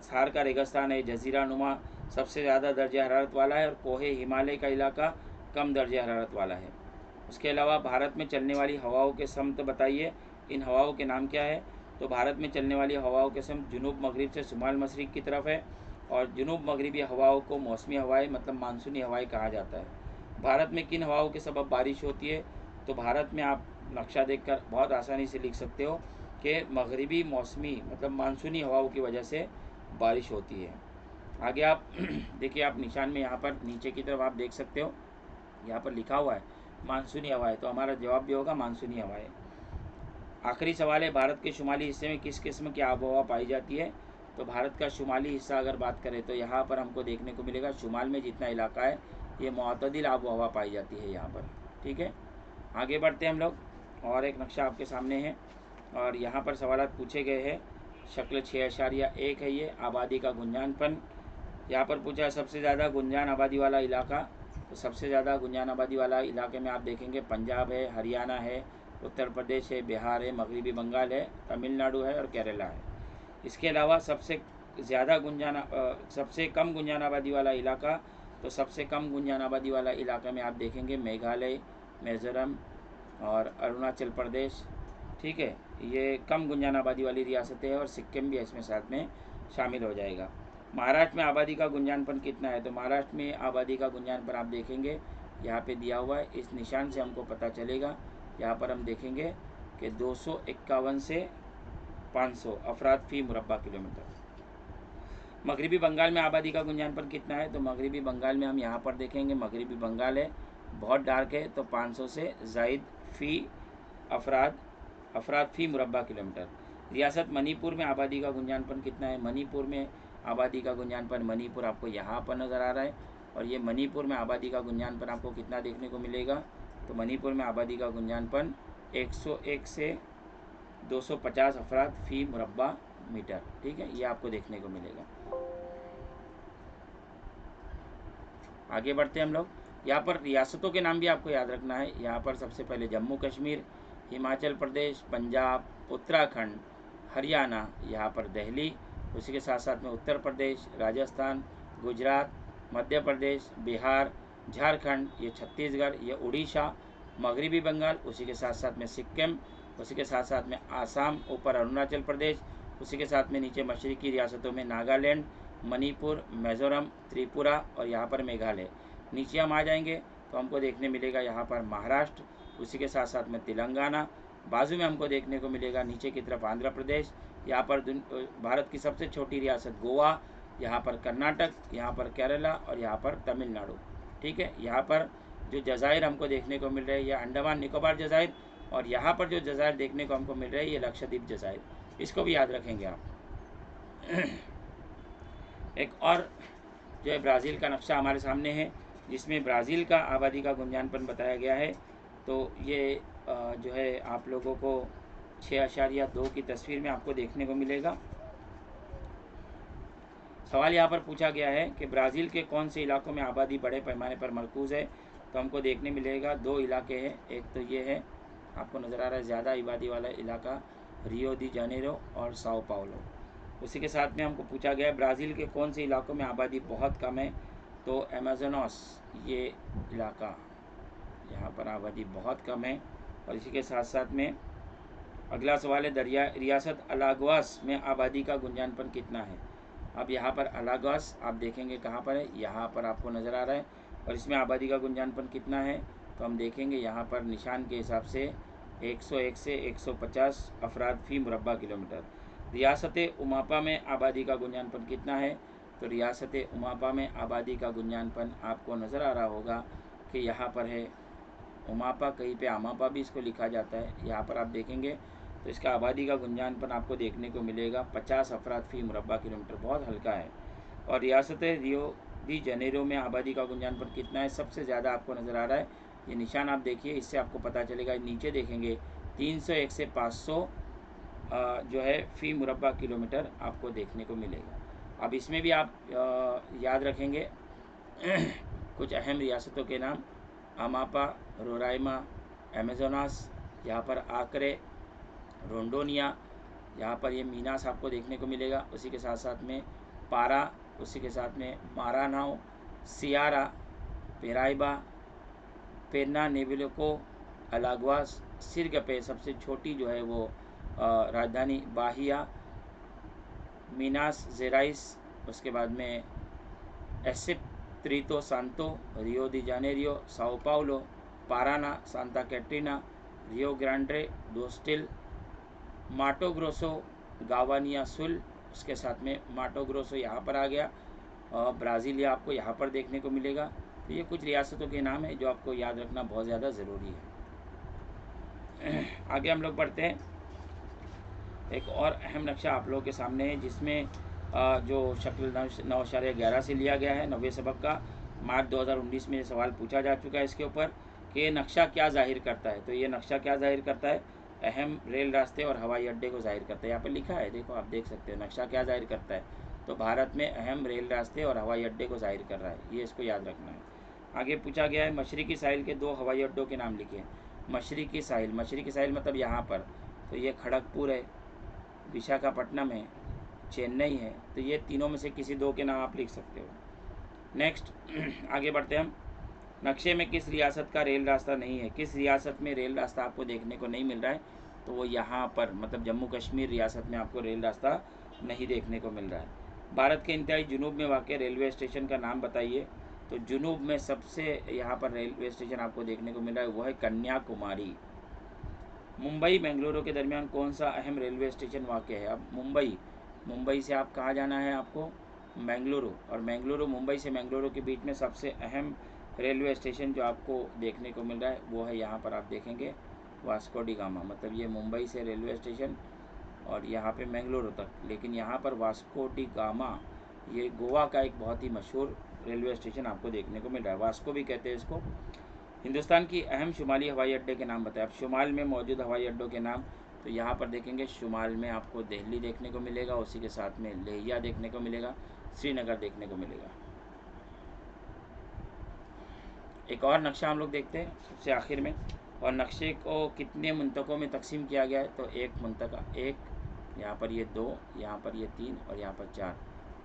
थार का रेगिस्तान है, जजीरा नुमा सबसे ज़्यादा दर्जा हरारत वाला है, और कोहे हिमालय का इलाका कम दर्जा हरारत वाला है। उसके अलावा भारत में चलने वाली हवाओं के समत बताइए, इन हवाओं के नाम क्या है। तो भारत में चलने वाली हवाओं के समत जुनूब मगरिब से शुमाल मशरिक़ की तरफ है, और जुनूब मगरिबी हवाओं को मौसमी हवाएं मतलब मानसूनी हवाएं कहा जाता है। भारत में किन हवाओं के सबब बारिश होती है। तो भारत में आप नक्शा देखकर बहुत आसानी से लिख सकते हो कि मगरिबी मौसमी मतलब मानसूनी हवाओं की वजह से बारिश होती है। आगे आप देखिए, आप निशान में यहाँ पर नीचे की तरफ आप देख सकते हो, यहाँ पर लिखा हुआ है मानसूनी हवाएं, तो हमारा जवाब भी होगा मानसूनी हवाएं। आखिरी सवाल है, भारत के शुमाली हिस्से में किस किस्म की आबोहवा पाई जाती है? तो भारत का शुमाली हिस्सा अगर बात करें तो यहाँ पर हमको देखने को मिलेगा शुमाल में जितना इलाका है ये मुतदिल आबोहवा पाई जाती है यहाँ पर। ठीक है, आगे बढ़ते हैं हम लोग। और एक नक्शा आपके सामने है और यहाँ पर सवाल पूछे गए हैं। शक्ल 6.1 है ये आबादी का गुंजानपन। यहाँ पर पूछा है सबसे ज़्यादा गुंजान आबादी वाला इलाका। तो सबसे ज़्यादा गुंजान आबादी वाला इलाके में आप देखेंगे पंजाब है, हरियाणा है, उत्तर प्रदेश है, बिहार है, मगरबी बंगाल है, तमिलनाडु है और केरला है। इसके अलावा सबसे कम गुंजान आबादी वाला इलाका, तो सबसे कम गुंजान आबादी वाला इलाका में आप देखेंगे मेघालय, मिज़ोरम और अरुणाचल प्रदेश। ठीक है, ये कम गुंजान आबादी वाली रियासतें हैं और सिक्किम भी इसमें साथ में शामिल हो जाएगा। महाराष्ट्र में आबादी का गुंजानपन कितना है? तो महाराष्ट्र में आबादी का गुंजानपन आप देखेंगे यहाँ पे दिया हुआ है, इस निशान से हमको पता चलेगा। यहाँ पर हम देखेंगे कि 251 से 500 अफराद फी मुरब्बा किलोमीटर। मगरबी बंगाल में आबादी का गुंजानपन कितना है? तो मगरबी बंगाल में हम यहाँ पर देखेंगे, मगरबी बंगाल है, बहुत डार्क है, तो 500 से ज़ायद फी अफराद फी मुरब्बा किलोमीटर। रियासत मणिपुर में आबादी का गुंजानपन कितना है? मणिपुर में आबादी का गुंजानपन, मणिपुर आपको यहाँ पर नज़र आ रहा है और ये मणिपुर में आबादी का गुंजानपन आपको कितना देखने को मिलेगा? तो मणिपुर में आबादी का गुंजानपन 101 से 250 अफराद फी मुरब्बा मीटर। ठीक है, ये आपको देखने को मिलेगा। आगे बढ़ते हैं हम लोग। यहाँ पर रियासतों के नाम भी आपको याद रखना है। यहाँ पर सबसे पहले जम्मू कश्मीर, हिमाचल प्रदेश, पंजाब, उत्तराखंड, हरियाणा, यहाँ पर दिल्ली, उसी के साथ साथ में उत्तर प्रदेश, राजस्थान, गुजरात, मध्य प्रदेश, बिहार, झारखंड, ये छत्तीसगढ़, ये उड़ीसा, मगरबी बंगाल, उसी के साथ साथ में सिक्किम, उसी के साथ साथ में आसाम, ऊपर अरुणाचल प्रदेश, उसी के साथ में नीचे मशरकी रियासतों में नागालैंड, मणिपुर, मिज़ोरम, त्रिपुरा और यहाँ पर मेघालय। नीचे हम आ जाएंगे तो हमको देखने मिलेगा यहाँ पर महाराष्ट्र, उसी के साथ साथ में तेलंगाना, बाजू में हमको देखने को मिलेगा नीचे की तरफ आंध्र प्रदेश, यहाँ पर भारत की सबसे छोटी रियासत गोवा, यहाँ पर कर्नाटक, यहाँ पर केरला और यहाँ पर तमिलनाडु। ठीक है, यहाँ पर जो जज़ायर हमको देखने को मिल रहे हैं ये अंडमान निकोबार जज़ायर, और यहाँ पर जो जज़ायर देखने को हमको मिल रहे हैं ये लक्षद्वीप जज़ायर, इसको भी याद रखेंगे आप। एक और जो है ब्राज़ील का नक्शा हमारे सामने है, जिसमें ब्राज़ील का आबादी का गुंजानपन बताया गया है। तो ये जो है आप लोगों को 6.2 की तस्वीर में आपको देखने को मिलेगा। सवाल यहाँ पर पूछा गया है कि ब्राज़ील के कौन से इलाकों में आबादी बड़े पैमाने पर मरकूज़ है? तो हमको देखने मिलेगा 2 इलाके हैं। एक तो ये है, आपको नज़र आ रहा है ज़्यादा आबादी वाला इलाका, रियो दी जानेरो और साओ पाउलो। उसी के साथ में हमको पूछा गया है ब्राज़ील के कौन से इलाकों में आबादी बहुत कम है? तो अमेज़नस ये इलाका, यहाँ पर आबादी बहुत कम है। और इसी के साथ साथ में अगला सवाल है रियासत अलागोस में आबादी का गुंजानपन कितना है? अब यहाँ पर अलागोस आप देखेंगे कहाँ पर है, यहाँ पर आपको नज़र आ रहा है, और इसमें आबादी का गुंजानपन कितना है? तो हम देखेंगे यहाँ पर निशान के हिसाब से 101 से 150 अफराद फी मुरब्बा किलोमीटर। रियासत उमापा में आबादी का गुंजानपन कितना है? तो रियासत उमापा में आबादी का गुंजानपन आपको नज़र आ रहा होगा कि यहाँ पर है उमापा, कहीं पे अमापा भी इसको लिखा जाता है। यहाँ पर आप देखेंगे तो इसका आबादी का गुंजानपन आपको देखने को मिलेगा 50 अफराद फी मुरब्बा किलोमीटर, बहुत हल्का है। और रियासत रियो दी जनेरो में आबादी का गुंजानपन कितना है? सबसे ज़्यादा आपको नज़र आ रहा है, ये निशान आप देखिए, इससे आपको पता चलेगा। नीचे देखेंगे 301 से 500 जो है फ़ी मुरब्बा किलोमीटर आपको देखने को मिलेगा। अब इसमें भी आप याद रखेंगे कुछ अहम रियासतों के नाम, अमापा, रोराइमा, अमेज़ोनास, यहाँ पर आकरे, रोंडोनिया, यहाँ पर ये मीनास आपको देखने को मिलेगा। उसी के साथ साथ में पारा, उसी के साथ में मारानाओ, सियारा, पेराइबा, पेन्ना नेविलोको, अलागवास, सिरगपे, सबसे छोटी जो है वो राजधानी बाहिया, मीनास जेराइस, उसके बाद में Espirito Santo, Rio de Janeiro, Sao Paulo, Parana, Santa Catarina, Rio Grande do Sul, Mato grosso, गावानिया सुल, उसके साथ में माटो ग्रोसो यहाँ पर आ गया, और ब्राज़ीलिया आपको यहाँ पर देखने को मिलेगा। तो ये कुछ रियासतों के नाम है जो आपको याद रखना बहुत ज़्यादा ज़रूरी है। आगे हम लोग बढ़ते हैं। एक और अहम नक्शा आप लोगों के सामने है, जिसमें जो शक्ल 9.11 से लिया गया है 90 सबक का। मार्च 2019 में सवाल पूछा जा चुका है इसके ऊपर कि ये नक्शा क्या जाहिर करता है। तो ये नक्शा क्या जाहिर करता है? अहम रेल रास्ते और हवाई अड्डे को जाहिर करता है। यहाँ पर लिखा है, देखो आप देख सकते हो, नक्शा क्या जाहिर करता है। तो भारत में अहम रेल रास्ते और हवाई अड्डे को जाहिर कर रहा है, ये इसको याद रखना है। आगे पूछा गया है मशरकी साहिल के 2 हवाई अड्डों के नाम लिखे। मशरकी साहिल मतलब यहाँ पर, तो ये खड़गपुर है, विशाखापट्टनम है, चेन्नई है। तो ये तीनों में से किसी 2 के नाम आप लिख सकते हो। नेक्स्ट आगे बढ़ते हैं हम। नक्शे में किस रियासत का रेल रास्ता नहीं है? किस रियासत में रेल रास्ता आपको देखने को नहीं मिल रहा है? तो वो यहाँ पर, मतलब जम्मू कश्मीर रियासत में आपको रेल रास्ता नहीं देखने को मिल रहा है। भारत के इंतहाई जुनूब में वाक़ रेलवे स्टेशन का नाम बताइए। तो जुनूब में सबसे यहाँ पर रेलवे स्टेशन आपको देखने को मिल रहा है, वो है कन्याकुमारी। मुंबई बेंगलुरु के दरमियान कौन सा अहम रेलवे स्टेशन वाक़ है? अब मुंबई से आप कहाँ जाना है आपको? बेंगलुरु। और मुंबई से बेंगलुरु के बीच में सबसे अहम रेलवे स्टेशन जो आपको देखने को मिल रहा है वो है, यहाँ पर आप देखेंगे, वास्को डी गामा। मतलब ये मुंबई से रेलवे स्टेशन और यहाँ पे बेंगलुरु तक, लेकिन यहाँ पर वास्को डी गामा, ये गोवा का एक बहुत ही मशहूर रेलवे स्टेशन आपको देखने को मिल रहा है। वास्को भी कहते हैं इसको। हिंदुस्तान की अहम शुमाली हवाई अड्डे के नाम बताएं। अब शुमाल में मौजूद हवाई अड्डों के नाम, तो यहाँ पर देखेंगे शुमाल में आपको दिल्ली देखने को मिलेगा, उसी के साथ में लेहिया देखने को मिलेगा, श्रीनगर देखने को मिलेगा। एक और नक्शा हम लोग देखते हैं सबसे आखिर में। और नक्शे को कितने मुंतकों में तकसीम किया गया है? तो एक मुंतका, एक, यहाँ पर ये 2, यहाँ पर ये 3 और यहाँ पर 4।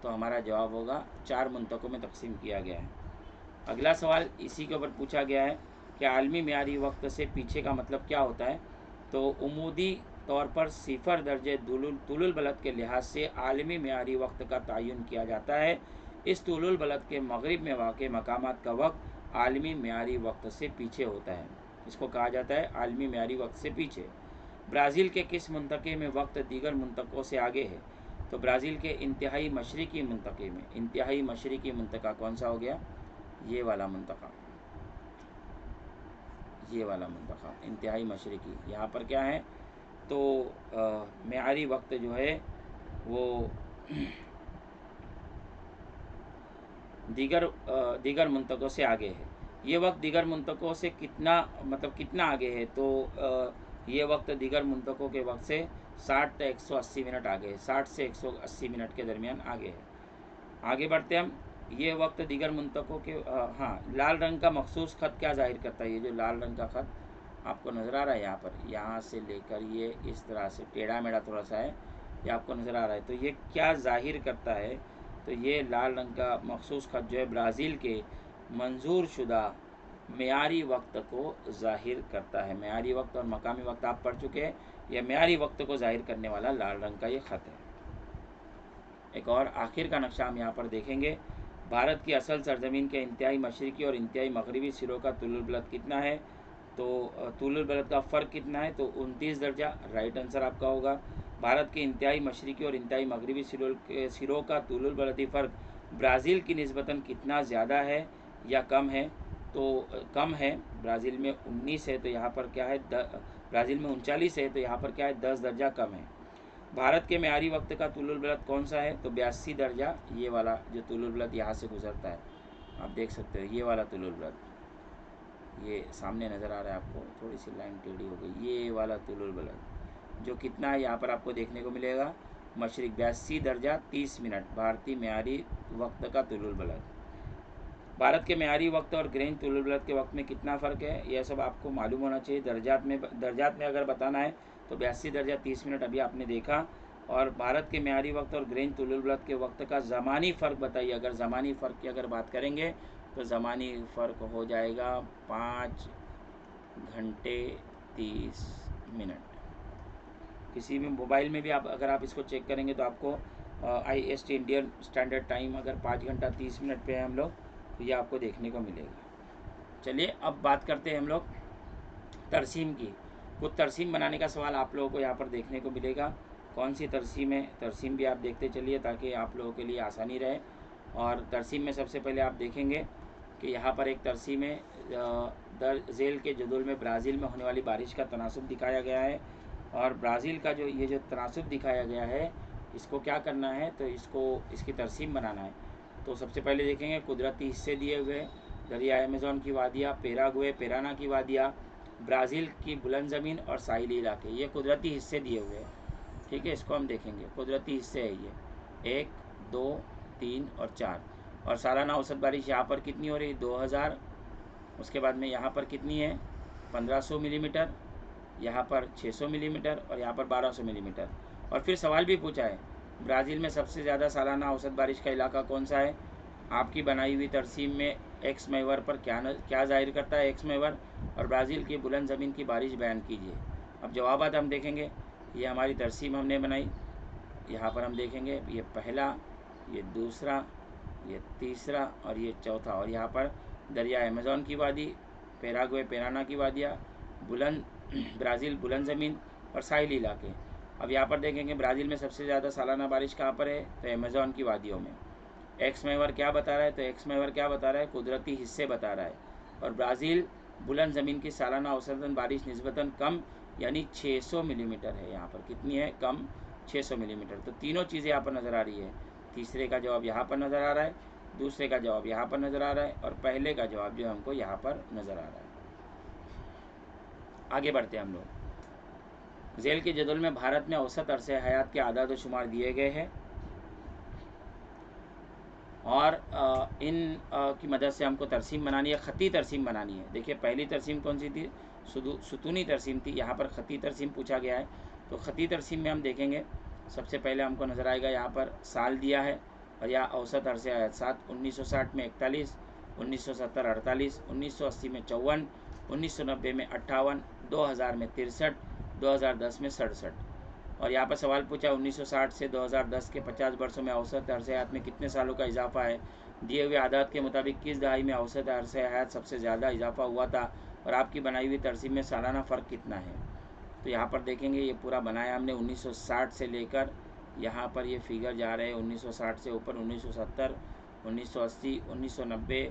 तो हमारा जवाब होगा 4 मुंतकों में तकसीम किया गया है। अगला सवाल इसी के ऊपर पूछा गया है कि आलमी मियारी वक्त से पीछे का मतलब क्या होता है? तो उमूदी तौर पर 0 दर्जे तुलुल बलद के लिहाज से आलमी मियारी वक्त का तयन किया जाता है। इस तुलुल बलद के मगरिब में वाक़ मकामात का वक्त आलमी मियारी वक्त से पीछे होता है। इसको कहा जाता है आलमी मियारी वक्त से पीछे। ब्राज़ील के किस मुंतके में वक्त दीगर मुंतकों से आगे है? तो ब्राज़ील के इंतहाई मशरिकी मुंतके में, इंतहाई मशरिकी मुंतका कौन सा हो गया? ये वाला मुंतखा, ये वाला मुंतखा इंतहाई मशरिकी। यहाँ पर क्या है? तो मियारी वक्त जो है वो दीगर मुंतकों से आगे है। ये वक्त दीगर मुंतकों से कितना, मतलब कितना आगे है? तो ये वक्त दीगर मुंतकों के वक्त से 60 से 180 मिनट आगे है, 60 से 180 मिनट के दरमियान आगे है। आगे बढ़ते हम। ये वक्त दीगर मुंतकों के, हाँ, लाल रंग का मखसूस ख़त क्या जाहिर करता है? ये जो लाल रंग का ख़त आपको नज़र आ रहा है यहाँ पर, यहाँ से लेकर ये इस तरह से टेढ़ा मेढ़ा थोड़ा सा है, ये आपको नज़र आ रहा है। तो ये क्या जाहिर करता है? तो ये लाल रंग का मखसूस ख़त जो है ब्राज़ील के मंजूर शुदा मियारी वक्त को ज़ाहिर करता है। मियारी वक्त और मकामी वक्त आप पढ़ चुके हैं, यह मियारी वक्त को ज़ाहिर करने वाला लाल रंग का ये ख़त है। एक और आखिर का नक्शा हम यहाँ पर देखेंगे। भारत की असल सरजमीन के इंतहाई मशरकी और इंतहाई मगरबी सिरों का तुलुल बलद कितना है? तो तुलुल बलद का फ़र्क कितना है? तो 29 दर्जा, राइट आंसर आपका होगा। भारत के इंतहाई मशरकी और इंतहाई मगरबी सिरों का तुलुल बलदी फ़र्क ब्राज़ील की निस्बतन कितना ज़्यादा है या कम है? तो कम है। ब्राज़ील में 19 है, तो यहाँ पर क्या है? ब्राज़ील में 39 है, तो यहाँ पर क्या है? 10 दर्जा कम है। भारत के मियारी वक्त का तुलुल बलद कौन सा है? तो 82 दर्जा, ये वाला जो तुलुल बलद यहाँ से गुजरता है, आप देख सकते हो, ये वाला तुलुल बलद, ये सामने नज़र आ रहा है आपको, थोड़ी सी लाइन टेढ़ी हो गई, ये वाला तुलुल बलद जो कितना है यहाँ पर आपको देखने को मिलेगा? मशरिक 82 दर्जा 30 मिनट, भारतीय मियारी वक्त का तुलुल बलद। भारत के मियारी वक्त और ग्रीन तुलुल बलद के वक्त में कितना फ़र्क है? यह सब आपको मालूम होना चाहिए। दर्जात में अगर बताना है तो 82 दर्जा 30 मिनट अभी आपने देखा। और भारत के मियारी वक्त और ग्रीन तुलुल बलद के वक्त का ज़मानी फ़र्क बताइए। अगर ज़मानी फ़र्क की अगर बात करेंगे तो ज़मानी फ़र्क हो जाएगा 5 घंटे 30 मिनट। किसी भी मोबाइल में भी अगर आप इसको चेक करेंगे तो आपको IST इंडियन स्टैंडर्ड टाइम अगर 5 घंटा 30 मिनट पे है हम लोग, तो ये आपको देखने को मिलेगा। चलिए अब बात करते हैं हम लोग तरसीम की। कुछ तरसीम बनाने का सवाल आप लोगों को यहाँ पर देखने को मिलेगा। कौन सी तरसीम है? तरसीम भी आप देखते चलिए ताकि आप लोगों के लिए आसानी रहे। और तरसीम में सबसे पहले आप देखेंगे कि यहाँ पर एक तरसीम है, झेल के जदुल में ब्राज़ील में होने वाली बारिश का तनासुब दिखाया गया है। और ब्राज़ील का जो ये जो तनासुब दिखाया गया है, इसको क्या करना है, तो इसकी तरसीम बनाना है। तो सबसे पहले देखेंगे कुदरती हिस्से दिए हुए, दरिया अमेज़न की वादियाँ, पेराग्वे पेराना की वादियाँ, ब्राज़ील की बुलंद ज़मीन और साहिली इलाके, ये कुदरती हिस्से दिए हुए हैं। ठीक है, इसको हम देखेंगे। कुदरती हिस्से है ये 1, 2, 3 और 4। और सालाना औसत बारिश यहाँ पर कितनी हो रही है, 2000। उसके बाद में यहाँ पर कितनी है, 1500 मिलीमीटर, यहाँ पर 600 मिलीमीटर और यहाँ पर 1200 मिलीमीटर। और फिर सवाल भी पूछा है, ब्राज़ील में सबसे ज़्यादा सालाना औसत बारिश का इलाका कौन सा है। आपकी बनाई हुई तरसीम में एक्स महवर पर क्या जाहिर करता है, एक्स महवर, और ब्राज़ील की बुलंद ज़मीन की बारिश बयान कीजिए। अब जवाबात हम देखेंगे। ये हमारी तरसीम हमने बनाई, यहाँ पर हम देखेंगे ये पहला, ये दूसरा, ये तीसरा और ये चौथा। और यहाँ पर दरिया अमेज़न की वादी, पेराग्वे पेराना की वादियाँ, बुलंद ब्राज़ील बुलंद ज़मीन और साहिली इलाके। अब यहाँ पर देखेंगे ब्राज़ील में सबसे ज़्यादा सालाना बारिश कहाँ पर है, तो अमेज़न की वादियों में। एक्स महवर क्या बता रहा है, तो एक्स महवर क्या बता रहा है, कुदरती हिस्से बता रहा है। और ब्राज़ील बुलंद ज़मीन की सालाना औसतन बारिश निस्बतन कम, यानी 600 मिलीमीटर है। यहाँ पर कितनी है, कम 600 मिलीमीटर। तो तीनों चीज़ें यहाँ पर नज़र आ रही है। तीसरे का जवाब यहाँ पर नज़र आ रहा है, दूसरे का जवाब यहाँ पर नज़र आ रहा है और पहले का जवाब जो हमको यहाँ पर नज़र आ रहा है। आगे बढ़ते हैं हम लोग। झेल के जदवल में भारत में औसत अरसे हयात के आदाद व शुमार दिए गए हैं और इन की मदद से हमको तरसीम बनानी है, ख़ती तरसीम बनानी है। देखिए पहली तरसीम कौन सी थी, सुतूनी तरसीम थी, यहाँ पर ख़ती तरसीम पूछा गया है। तो ख़ती तरसीम में हम देखेंगे, सबसे पहले हमको नज़र आएगा यहाँ पर साल दिया है और यहाँ औसत अरसे हयात 1960 में 41, 1970 48, 1980 में 54, 1990 में 58, 2000 में 63, 2010 में 67। और यहाँ पर सवाल पूछा 1960 से 2010 के 50 वर्षों में औसत अरसे हयात में कितने सालों का इजाफा है। दिए हुए आदात के मुताबिक किस दहाई में औसत अरसे हयात सबसे ज़्यादा इजाफा हुआ था और आपकी बनाई हुई तरसीम में सालाना फ़र्क कितना है। तो यहाँ पर देखेंगे ये पूरा बनाया हमने 1960 से लेकर यहाँ पर ये फिगर जा रहे हैं 1960 से ऊपर 1970, 1980, 1990,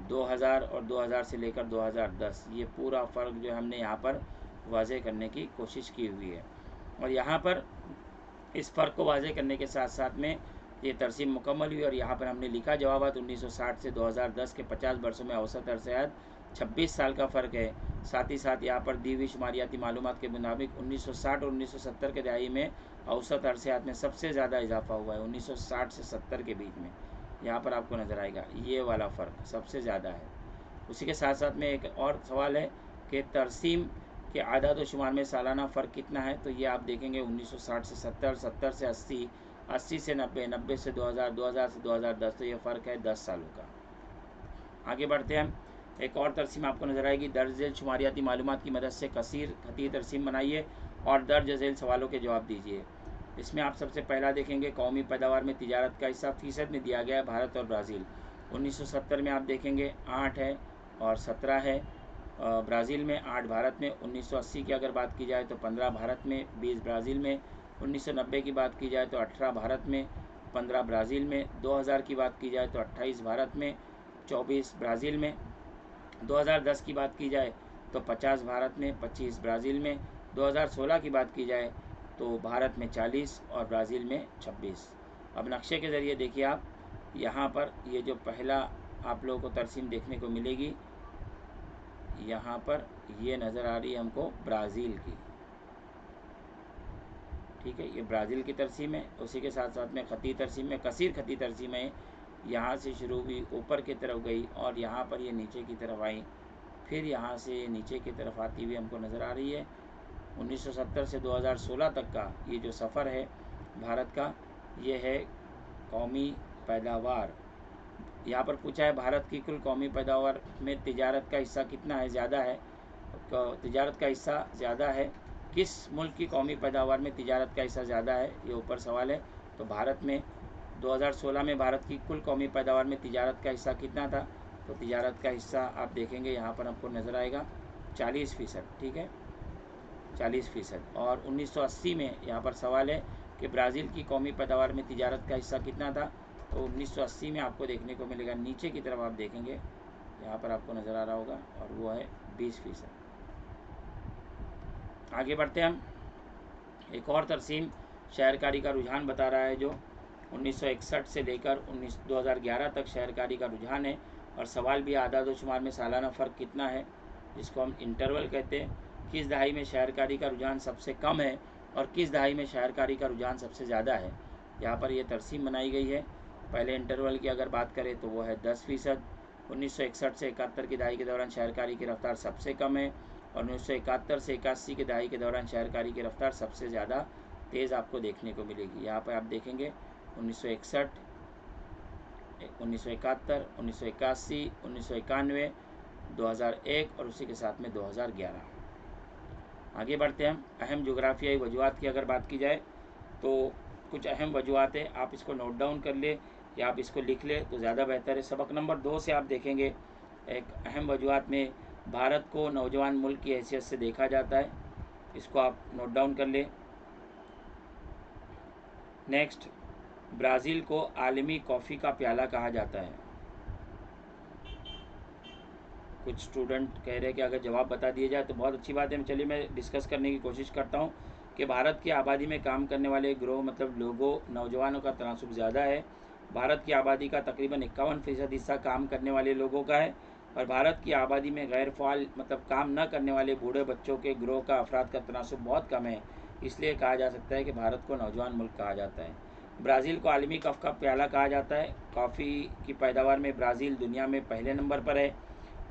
2000 और 2000 से लेकर 2010। ये पूरा फ़र्क जो हमने यहाँ पर वाज़े करने की कोशिश की हुई है। और यहाँ पर इस फ़र्क को वाज़े करने के साथ साथ में ये तरसीम मुकम्मल हुई और यहाँ पर हमने लिखा जवाबात 1960 से 2010 के 50 वर्षों में औसत अरसे हयात 26 साल का फ़र्क है। साथ ही साथ यहाँ पर दी हुई शुमारियाती मालूमात के मुताबिक 1960 और 1970 के दहाई में औसत अरसे हयात में सबसे ज़्यादा इजाफा हुआ है। 1960 से 70 के बीच में यहाँ पर आपको नज़र आएगा ये वाला फ़र्क सबसे ज़्यादा है। उसी के साथ साथ में एक और सवाल है कि तरसीम के आदाद व शुमार में सालाना फ़र्क कितना है। तो ये आप देखेंगे 1960 से 70, 70 से 80, 80 से 90, 90 से 2000, 2000 से 2010। तो ये फ़र्क है 10 सालों का। आगे बढ़ते हैं हम। एक और तरसीम आपको नज़र आएगी, दर्ज झेल शुमारियाती मालूमात की मदद से कसीर खती तरसीम बनाइए और दर्ज झेल सवालों के जवाब दीजिए। इसमें आप सबसे पहला देखेंगे कौमी पैदावार में तिजारत का हिस्सा फ़ीसद में दिया गया है भारत और ब्राज़ील। 1970 में आप देखेंगे 8 है और 17 है ब्राज़ील में, 8 भारत में। 1980 की अगर बात की जाए तो 15 भारत में, 20 ब्राज़ील में। 1990 की बात की जाए तो 18 भारत में, 15 ब्राज़ील में। 2000 की बात की जाए तो 28 भारत में, 24 ब्राज़ील में। 2010 की बात की जाए तो 50 भारत में, 25 ब्राज़ील में। 2016 की बात की जाए तो भारत में 40 और ब्राज़ील में 26। अब नक्शे के ज़रिए देखिए आप, यहाँ पर ये जो पहला आप लोगों को तरसीम देखने को मिलेगी, यहाँ पर ये नज़र आ रही है हमको ब्राज़ील की। ठीक है, ये ब्राज़ील की तरसीम है। उसी के साथ साथ में ख़ती तरसीम में कसीर ख़ती तरसीम है, यहाँ से शुरू हुई, ऊपर की तरफ गई और यहाँ पर ये नीचे की तरफ आई, फिर यहाँ से नीचे की तरफ आती हुई हमको नज़र आ रही है। 1970 से 2016 तक का ये जो सफ़र है भारत का, ये है कौमी पैदावार। यहाँ पर पूछा है भारत की कुल कौमी पैदावार में तिजारत का हिस्सा कितना है, ज़्यादा है। तिजारत का हिस्सा ज़्यादा है, किस मुल्क की कौमी पैदावार में तिजारत का हिस्सा ज़्यादा है, ये ऊपर सवाल है। तो भारत में 2016 में भारत की कुल कौमी पैदावार में तिजारत का हिस्सा कितना था, तो तिजारत का हिस्सा आप देखेंगे यहाँ पर आपको नज़र आएगा 40%। ठीक है, 40%। और 1980 में यहाँ पर सवाल है कि ब्राज़ील की कौमी पैदावार में तिजारत का हिस्सा कितना था, तो 1980 में आपको देखने को मिलेगा, नीचे की तरफ आप देखेंगे यहाँ पर आपको नज़र आ रहा होगा, और वो है 20%। आगे बढ़ते हैं हम। एक और तरसीम शहरकारी का रुझान बता रहा है जो 1961 से लेकर 2011 तक शहरकारी का रुझान है। और सवाल भी आदादोशुमार में सालाना फ़र्क कितना है, जिसको हम इंटरवल कहते हैं। किस दहाई में शहरकारी का रुझान सबसे कम है और किस दहाई में शहरकारी का रुझान सबसे ज़्यादा है, यहाँ पर ये तरसीम बनाई गई है। पहले इंटरवल की अगर बात करें तो वो है 10%। 1961 से 71 की दहाई के दौरान शहरकारी की रफ्तार सबसे कम है और 1971 से 81 की दहाई के दौरान शहरकारी की रफ्तार सबसे ज़्यादा तेज़ आपको देखने को मिलेगी। यहाँ पर आप देखेंगे 1961, 1971, 1981, 1991, 2001 और उसी के साथ में 2011। आगे बढ़ते हैं हम। अहम जोग्राफियाई वजूहात की अगर बात की जाए तो कुछ अहम वजूहात है, आप इसको नोट डाउन कर ले या आप इसको लिख ले तो ज़्यादा बेहतर है। सबक नंबर 2 से आप देखेंगे एक अहम वजूहात में भारत को नौजवान मुल्क की हैसियत से देखा जाता है, इसको आप नोट डाउन कर ले। नेक्स्ट, ब्राज़ील को आलमी कॉफ़ी का प्याला कहा जाता है। कुछ स्टूडेंट कह रहे हैं कि अगर जवाब बता दिया जाए तो बहुत अच्छी बात है। चलिए मैं डिस्कस करने की कोशिश करता हूँ कि भारत की आबादी में काम करने वाले गिरोह मतलब लोगों नौजवानों का तनासुब ज़्यादा है। भारत की आबादी का तकरीबन 51% हिस्सा काम करने वाले लोगों का है और भारत की आबादी में गैर फ़ाल मतलब काम न करने वाले बूढ़े बच्चों के गिरोह का अफराद का तनासुब बहुत कम है। इसलिए कहा जा सकता है कि भारत को नौजवान मुल्क कहा जाता है। ब्राज़ील को आलमी कप का प्याला कहा जाता है। कॉफ़ी की पैदावार में ब्राज़ील दुनिया में पहले नंबर पर है।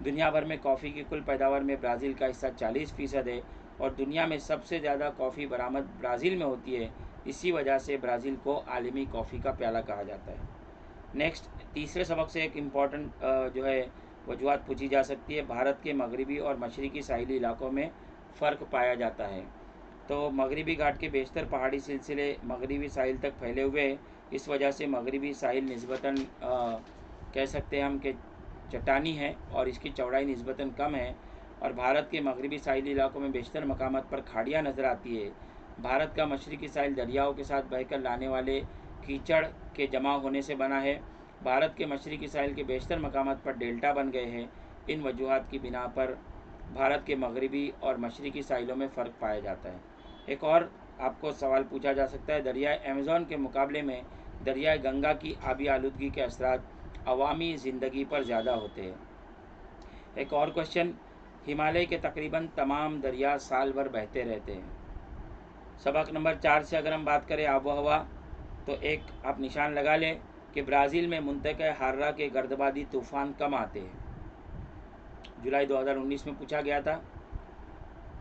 दुनिया भर में कॉफ़ी की कुल पैदावार में ब्राज़ील का हिस्सा 40% है और दुनिया में सबसे ज़्यादा कॉफ़ी बरामद ब्राज़ील में होती है। इसी वजह से ब्राज़ील को आलमी कॉफ़ी का प्याला कहा जाता है। नेक्स्ट, तीसरे सबक से एक इम्पॉर्टेंट जो है वजूहात पूछी जा सकती है। भारत के मगरबी और मशरक़ी साहिली इलाकों में फ़र्क पाया जाता है। तो मगरबी घाट के बेशतर पहाड़ी सिलसिले मगरबी साहिल तक फैले हुए हैं। इस वजह से मगरबी साहिल निस्बतन कह सकते हैं हम कि चट्टानी है और इसकी चौड़ाई निस्बतन कम है और भारत के मगरबी साहिली इलाकों में बेशतर मकामात पर खाड़ियाँ नज़र आती है। भारत का मशरक़ी साहिल दरियाओं के साथ बहकर लाने वाले कीचड़ के जमा होने से बना है। भारत के मशरक़ी साहिल के बेशतर मकामात पर डेल्टा बन गए हैं। इन वजूहात की बिना पर भारत के मगरबी और मशरक़ी साहिलों में फ़र्क पाया जाता है। एक और आपको सवाल पूछा जा सकता है, दरियाए अमेज़न के मुकाबले में दरियाए गंगा की आबी आलूदगी के असरात अवामी ज़िंदगी पर ज़्यादा होते हैं। एक और क्वेश्चन, हिमालय के तकरीबन तमाम दरिया साल भर बहते रहते हैं। सबक नंबर 4 से अगर हम बात करें आबो हवा तो एक आप निशान लगा लें कि ब्राज़ील में मुंतक़े हार्रा के गर्दबादी तूफ़ान कम आते हैं। जुलाई 2019 में पूछा गया था।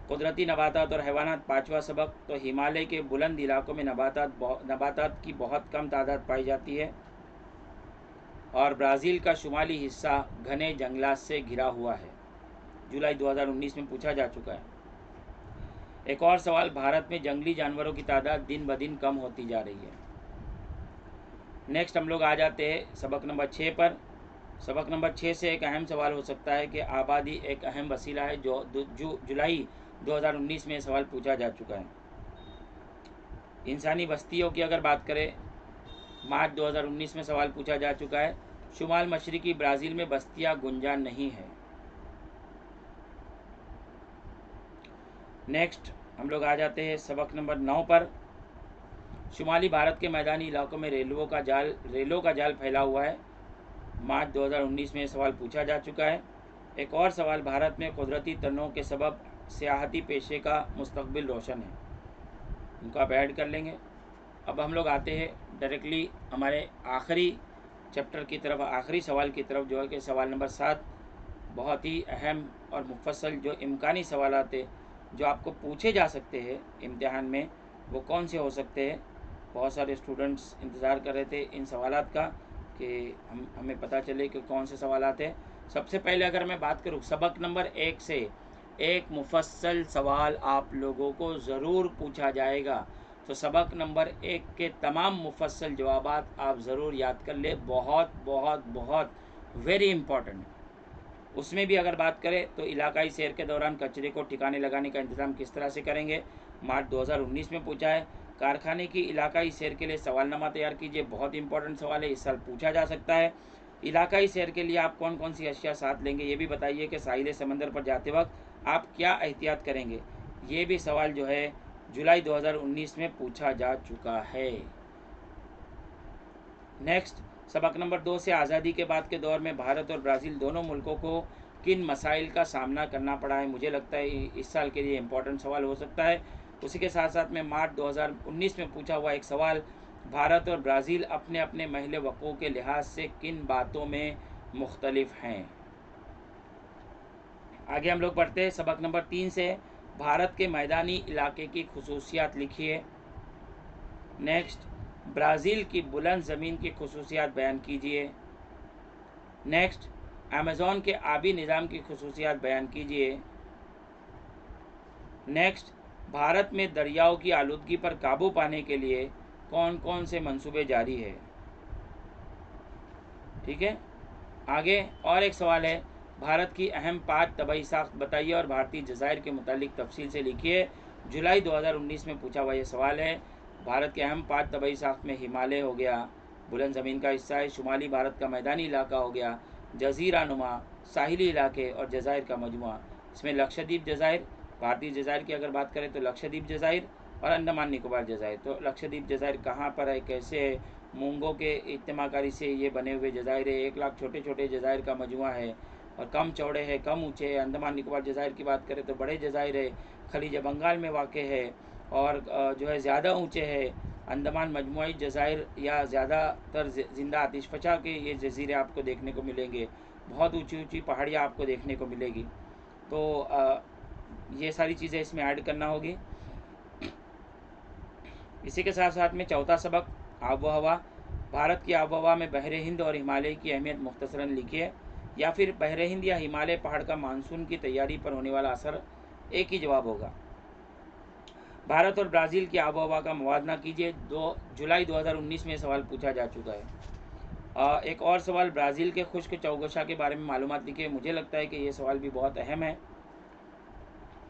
कुदरती नबातात और हैवानात 5वां सबक, तो हिमालय के बुलंद इलाकों में नबातात की बहुत कम तादाद पाई जाती है और ब्राज़ील का शुमाली हिस्सा घने जंगलात से घिरा हुआ है। जुलाई 2019 में पूछा जा चुका है। एक और सवाल, भारत में जंगली जानवरों की तादाद दिन ब दिन कम होती जा रही है। नेक्स्ट हम लोग आ जाते हैं सबक नंबर 6 पर। सबक नंबर 6 से एक अहम सवाल हो सकता है कि आबादी एक अहम वसीला है, जो जुलाई 2019 में सवाल पूछा जा चुका है। इंसानी बस्तियों की अगर बात करें, मार्च 2019 में सवाल पूछा जा चुका है। शुमाल मशरिकी ब्राज़ील में बस्तियां गुंजा नहीं है। नेक्स्ट हम लोग आ जाते हैं सबक नंबर 9 पर। शुमाली भारत के मैदानी इलाकों में रेलों का जाल फैला हुआ है। मार्च 2019 में सवाल पूछा जा चुका है। एक और सवाल, भारत में कुदरती तनों के सबब सियाहती पेशे का मुस्तकबिल रोशन है। इनको आप ऐड कर लेंगे। अब हम लोग आते हैं डायरेक्टली हमारे आखिरी चैप्टर की तरफ, आखिरी सवाल की तरफ, जो है कि सवाल नंबर 7। बहुत ही अहम और मुफस्सल जो इम्कानी सवालात है जो आपको पूछे जा सकते हैं इम्तिहान में, वो कौन से हो सकते हैं। बहुत सारे स्टूडेंट्स इंतज़ार कर रहे थे इन सवालात का कि हमें पता चले कि कौन से सवालात हैं। सबसे पहले अगर मैं बात करूँ, सबक नंबर 1 से एक मुफस्सल सवाल आप लोगों को ज़रूर पूछा जाएगा। तो सबक नंबर 1 के तमाम मुफस्सल जवाबात आप ज़रूर याद कर ले, बहुत बहुत बहुत वेरी इंपॉर्टेंट है। उसमें भी अगर बात करें तो इलाकाई सैर के दौरान कचरे को ठिकाने लगाने का इंतज़ाम किस तरह से करेंगे, मार्च 2019 में पूछा है। कारखाने की इलाकाई सैर के लिए सवालनामा तैयार कीजिए, बहुत इंपॉर्टेंट सवाल है, इस साल पूछा जा सकता है। इलाकाई सैर के लिए आप कौन कौन सी अशिया साथ लेंगे, ये भी बताइए कि साहिल समंदर पर जाते वक्त आप क्या एहतियात करेंगे। ये भी सवाल जो है जुलाई 2019 में पूछा जा चुका है। नेक्स्ट, सबक नंबर 2 से आज़ादी के बाद के दौर में भारत और ब्राज़ील दोनों मुल्कों को किन मसाइल का सामना करना पड़ा है। मुझे लगता है इस साल के लिए इम्पोर्टेंट सवाल हो सकता है। उसी के साथ साथ में मार्च 2019 में पूछा हुआ एक सवाल, भारत और ब्राज़ील अपने अपने महल वक़ूअ के लिहाज से किन बातों में मुख्तलिफ हैं। आगे हम लोग बढ़ते हैं सबक नंबर 3 से, भारत के मैदानी इलाके की खुसूसियात लिखिए। नेक्स्ट, ब्राज़ील की बुलंद ज़मीन की खुसूसियात बयान कीजिए। नेक्स्ट, अमेज़ॉन के आबी निज़ाम की खुसूसियात बयान कीजिए। नेक्स्ट, भारत में दरियाओं की आलूदगी पर काबू पाने के लिए कौन कौन से मंसूबे जारी है। ठीक है, आगे और एक सवाल है, भारत की अहम 5 तबाई साख्त बताइए और भारतीय जज़ायर के मुतालिक तफसील से लिखिए। जुलाई 2019 में पूछा हुआ ये सवाल है। भारत के अहम 5 तबाई साख्त में हिमालय हो गया, बुलंद ज़मीन का हिस्सा है, शुमाली भारत का मैदानी इलाका हो गया, जजीरा नुमा साहिली इलाके और जज़ायर का मजमुआ। इसमें लक्षद्वीप जज़ायर, भारतीय जज़ायर की अगर बात करें तो लक्षद्वीप जज़ायर और अंडमान निकोबार जज़ायर। तो लक्षद्वीप जज़ायर कहाँ पर है, कैसे है, मूंगों के इज्तिमाकारी से ये बने हुए जज़ायर है। 1 लाख छोटे छोटे जज़ायर का मजमुआ है और कम चौड़े हैं, कम ऊँचे हैं। अंडमान निकोबार जज़ायर की बात करें तो बड़े जज़ायर है, खलीज बंगाल में वाक़ है और जो है ज़्यादा ऊँचे है। अंडमान मजमुई जज़ायर या ज़्यादातर ज़िंदा आतिशफ़शा के ये जज़ीरे आपको देखने को मिलेंगे, बहुत ऊँची ऊँची पहाड़ियाँ आपको देखने को मिलेगी। तो ये सारी चीज़ें इसमें ऐड करना होगी। इसी के साथ साथ में चौथा सबक, आबो हवा। भारत की आबो हवा में बहरे हिंद और हिमालय की अहमियत मुख्तसरन लिखिए, या फिर बहरे हिंद या हिमालय पहाड़ का मानसून की तैयारी पर होने वाला असर, एक ही जवाब होगा। भारत और ब्राज़ील की आबो हवा का मुवाजना कीजिए। 2 जुलाई 2019 में सवाल पूछा जा चुका है। एक और सवाल, ब्राज़ील के खुश्क चौगोशा के बारे में मालूमात लिखिए। मुझे लगता है कि ये सवाल भी बहुत अहम है।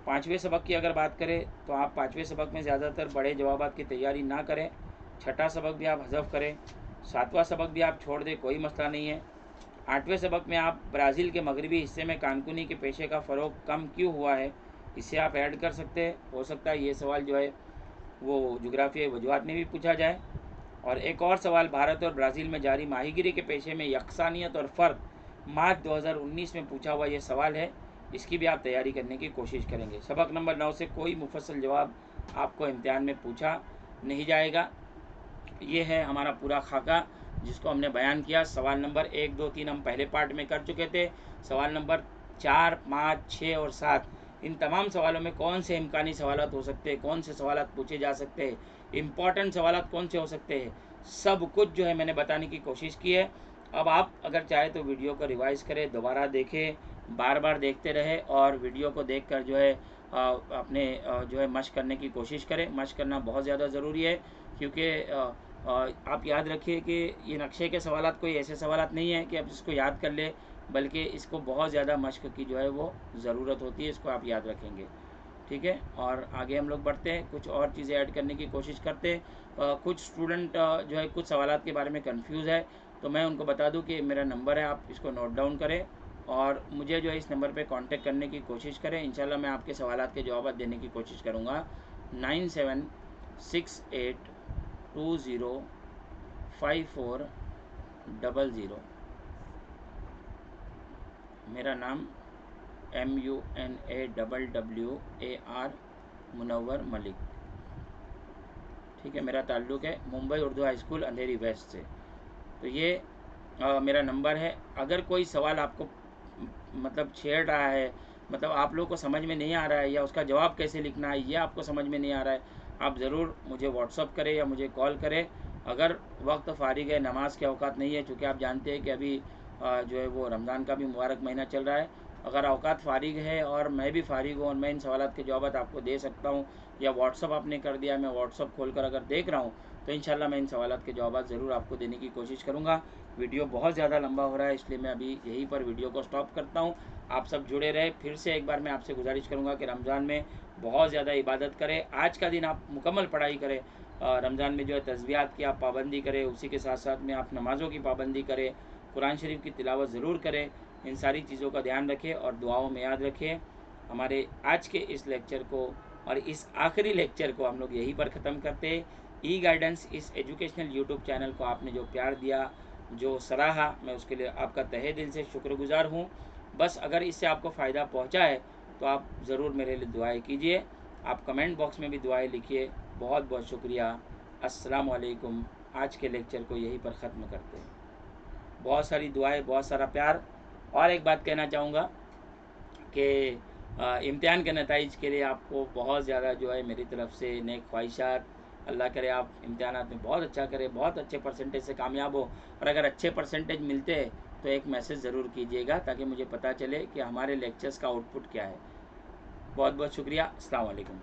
5वें सबक की अगर बात करें तो आप 5वें सबक में ज़्यादातर बड़े जवाबात की तैयारी ना करें। 6ठा सबक भी आप हज़फ करें, 7वां सबक भी आप छोड़ दें, कोई मसला नहीं है। 8वें सबक में आप ब्राज़ील के मगरबी हिस्से में कानकुनी के पेशे का फ़रोग कम क्यों हुआ है, इसे आप ऐड कर सकते हैं। हो सकता है ये सवाल जो है वो जुग्राफियाई वजूहात में भी पूछा जाए। और एक और सवाल, भारत और ब्राज़ील में जारी माहीगिरी के पेशे में यकसानियत और फ़र्क, मार्च 2019 में पूछा हुआ ये सवाल है। इसकी भी आप तैयारी करने की कोशिश करेंगे। सबक नंबर 9 से कोई मुफस्सल जवाब आपको इम्तिहान में पूछा नहीं जाएगा। ये है हमारा पूरा खाका जिसको हमने बयान किया। सवाल नंबर 1, 2, 3 हम पहले पार्ट में कर चुके थे। सवाल नंबर 4, 5, 6 और 7, इन तमाम सवालों में कौन से इम्कानी सवालात हो सकते हैं, कौन से सवालात पूछे जा सकते हैं, इम्पॉर्टेंट सवालात कौन से हो सकते हैं, सब कुछ जो है मैंने बताने की कोशिश की है। अब आप अगर चाहे तो वीडियो को रिवाइज़ करें, दोबारा देखें, बार बार देखते रहे और वीडियो को देखकर जो है अपने जो है मश्क करने की कोशिश करें। मश्क करना बहुत ज़्यादा ज़रूरी है, क्योंकि आप याद रखिए कि ये नक्शे के सवालात कोई ऐसे सवालात नहीं है कि आप इसको याद कर ले, बल्कि इसको बहुत ज़्यादा मश्क की जो है वो ज़रूरत होती है। इसको आप याद रखेंगे, ठीक है। और आगे हम लोग बढ़ते हैं, कुछ और चीज़ें ऐड करने की कोशिश करते हैं। कुछ स्टूडेंट जो है कुछ सवालात के बारे में कंफ्यूज है, तो मैं उनको बता दूं कि मेरा नंबर है, आप इसको नोट डाउन करें और मुझे जो है इस नंबर पे कांटेक्ट करने की कोशिश करें। इंशाल्लाह मैं आपके सवालात के जवाब देने की कोशिश करूँगा। 9768205400। मेरा नाम MUNAWWAR मुनव्वर मलिक, ठीक है। मेरा ताल्लुक़ है मुंबई उर्दू हाई स्कूल अंधेरी वेस्ट से। तो ये मेरा नंबर है। अगर कोई सवाल आपको मतलब छेड़ रहा है, मतलब आप लोगों को समझ में नहीं आ रहा है, या उसका जवाब कैसे लिखना है ये आपको समझ में नहीं आ रहा है, आप ज़रूर मुझे व्हाट्सअप करें या मुझे कॉल करें। अगर वक्त फ़ारिग है, नमाज के औकात नहीं है, चूँकि आप जानते हैं कि अभी जो है वो रमज़ान का भी मुबारक महीना चल रहा है। अगर औकात फ़ारिग है और मैं भी फ़ारिग हूँ और मैं इन सवालात के जवाब आपको दे सकता हूँ, या व्हाट्सअप आपने कर दिया, मैं व्हाट्सअप खोलकर अगर देख रहा हूँ, तो इंशाल्लाह मैं इन सवालात के जवाब ज़रूर आपको देने की कोशिश करूँगा। वीडियो बहुत ज़्यादा लंबा हो रहा है, इसलिए मैं अभी यहीं पर वीडियो को स्टॉप करता हूँ। आप सब जुड़े रहे। फिर से एक बार मैं आपसे गुजारिश करूँगा कि रमज़ान में बहुत ज़्यादा इबादत करें। आज का दिन आप मुकम्मल पढ़ाई करें। रमज़ान में जो है तस्बीहात की आप पाबंदी करें, उसी के साथ साथ में आप नमाज़ों की पाबंदी करें, कुरान शरीफ की तिलावत ज़रूर करें। इन सारी चीज़ों का ध्यान रखें और दुआओं में याद रखें। हमारे आज के इस लेक्चर को और इस आखिरी लेक्चर को हम लोग यहीं पर ख़त्म करते हैं। ई गाइडेंस इस एजुकेशनल यूट्यूब चैनल को आपने जो प्यार दिया, जो सराहा, मैं उसके लिए आपका तहे दिल से शुक्रगुजार हूँ। बस अगर इससे आपको फ़ायदा पहुँचा है तो आप ज़रूर मेरे लिए दुआएं कीजिए। आप कमेंट बॉक्स में भी दुआएं लिखिए। बहुत बहुत शुक्रिया। अस्सलाम वालेकुम। आज के लेक्चर को यहीं पर ख़त्म करते हैं। बहुत सारी दुआएं, बहुत सारा प्यार। और एक बात कहना चाहूँगा कि इम्तिहान के नताइज के लिए आपको बहुत ज़्यादा जो है मेरी तरफ से नेक ख्वाहिशात। अल्लाह करे आप इम्तिहानात में बहुत अच्छा करें, बहुत अच्छे परसेंटेज से कामयाब हो। और अगर अच्छे परसेंटेज मिलते हैं तो एक मैसेज ज़रूर कीजिएगा ताकि मुझे पता चले कि हमारे लेक्चर्स का आउटपुट क्या है। बहुत बहुत शुक्रिया। अस्सलाम वालेकुम।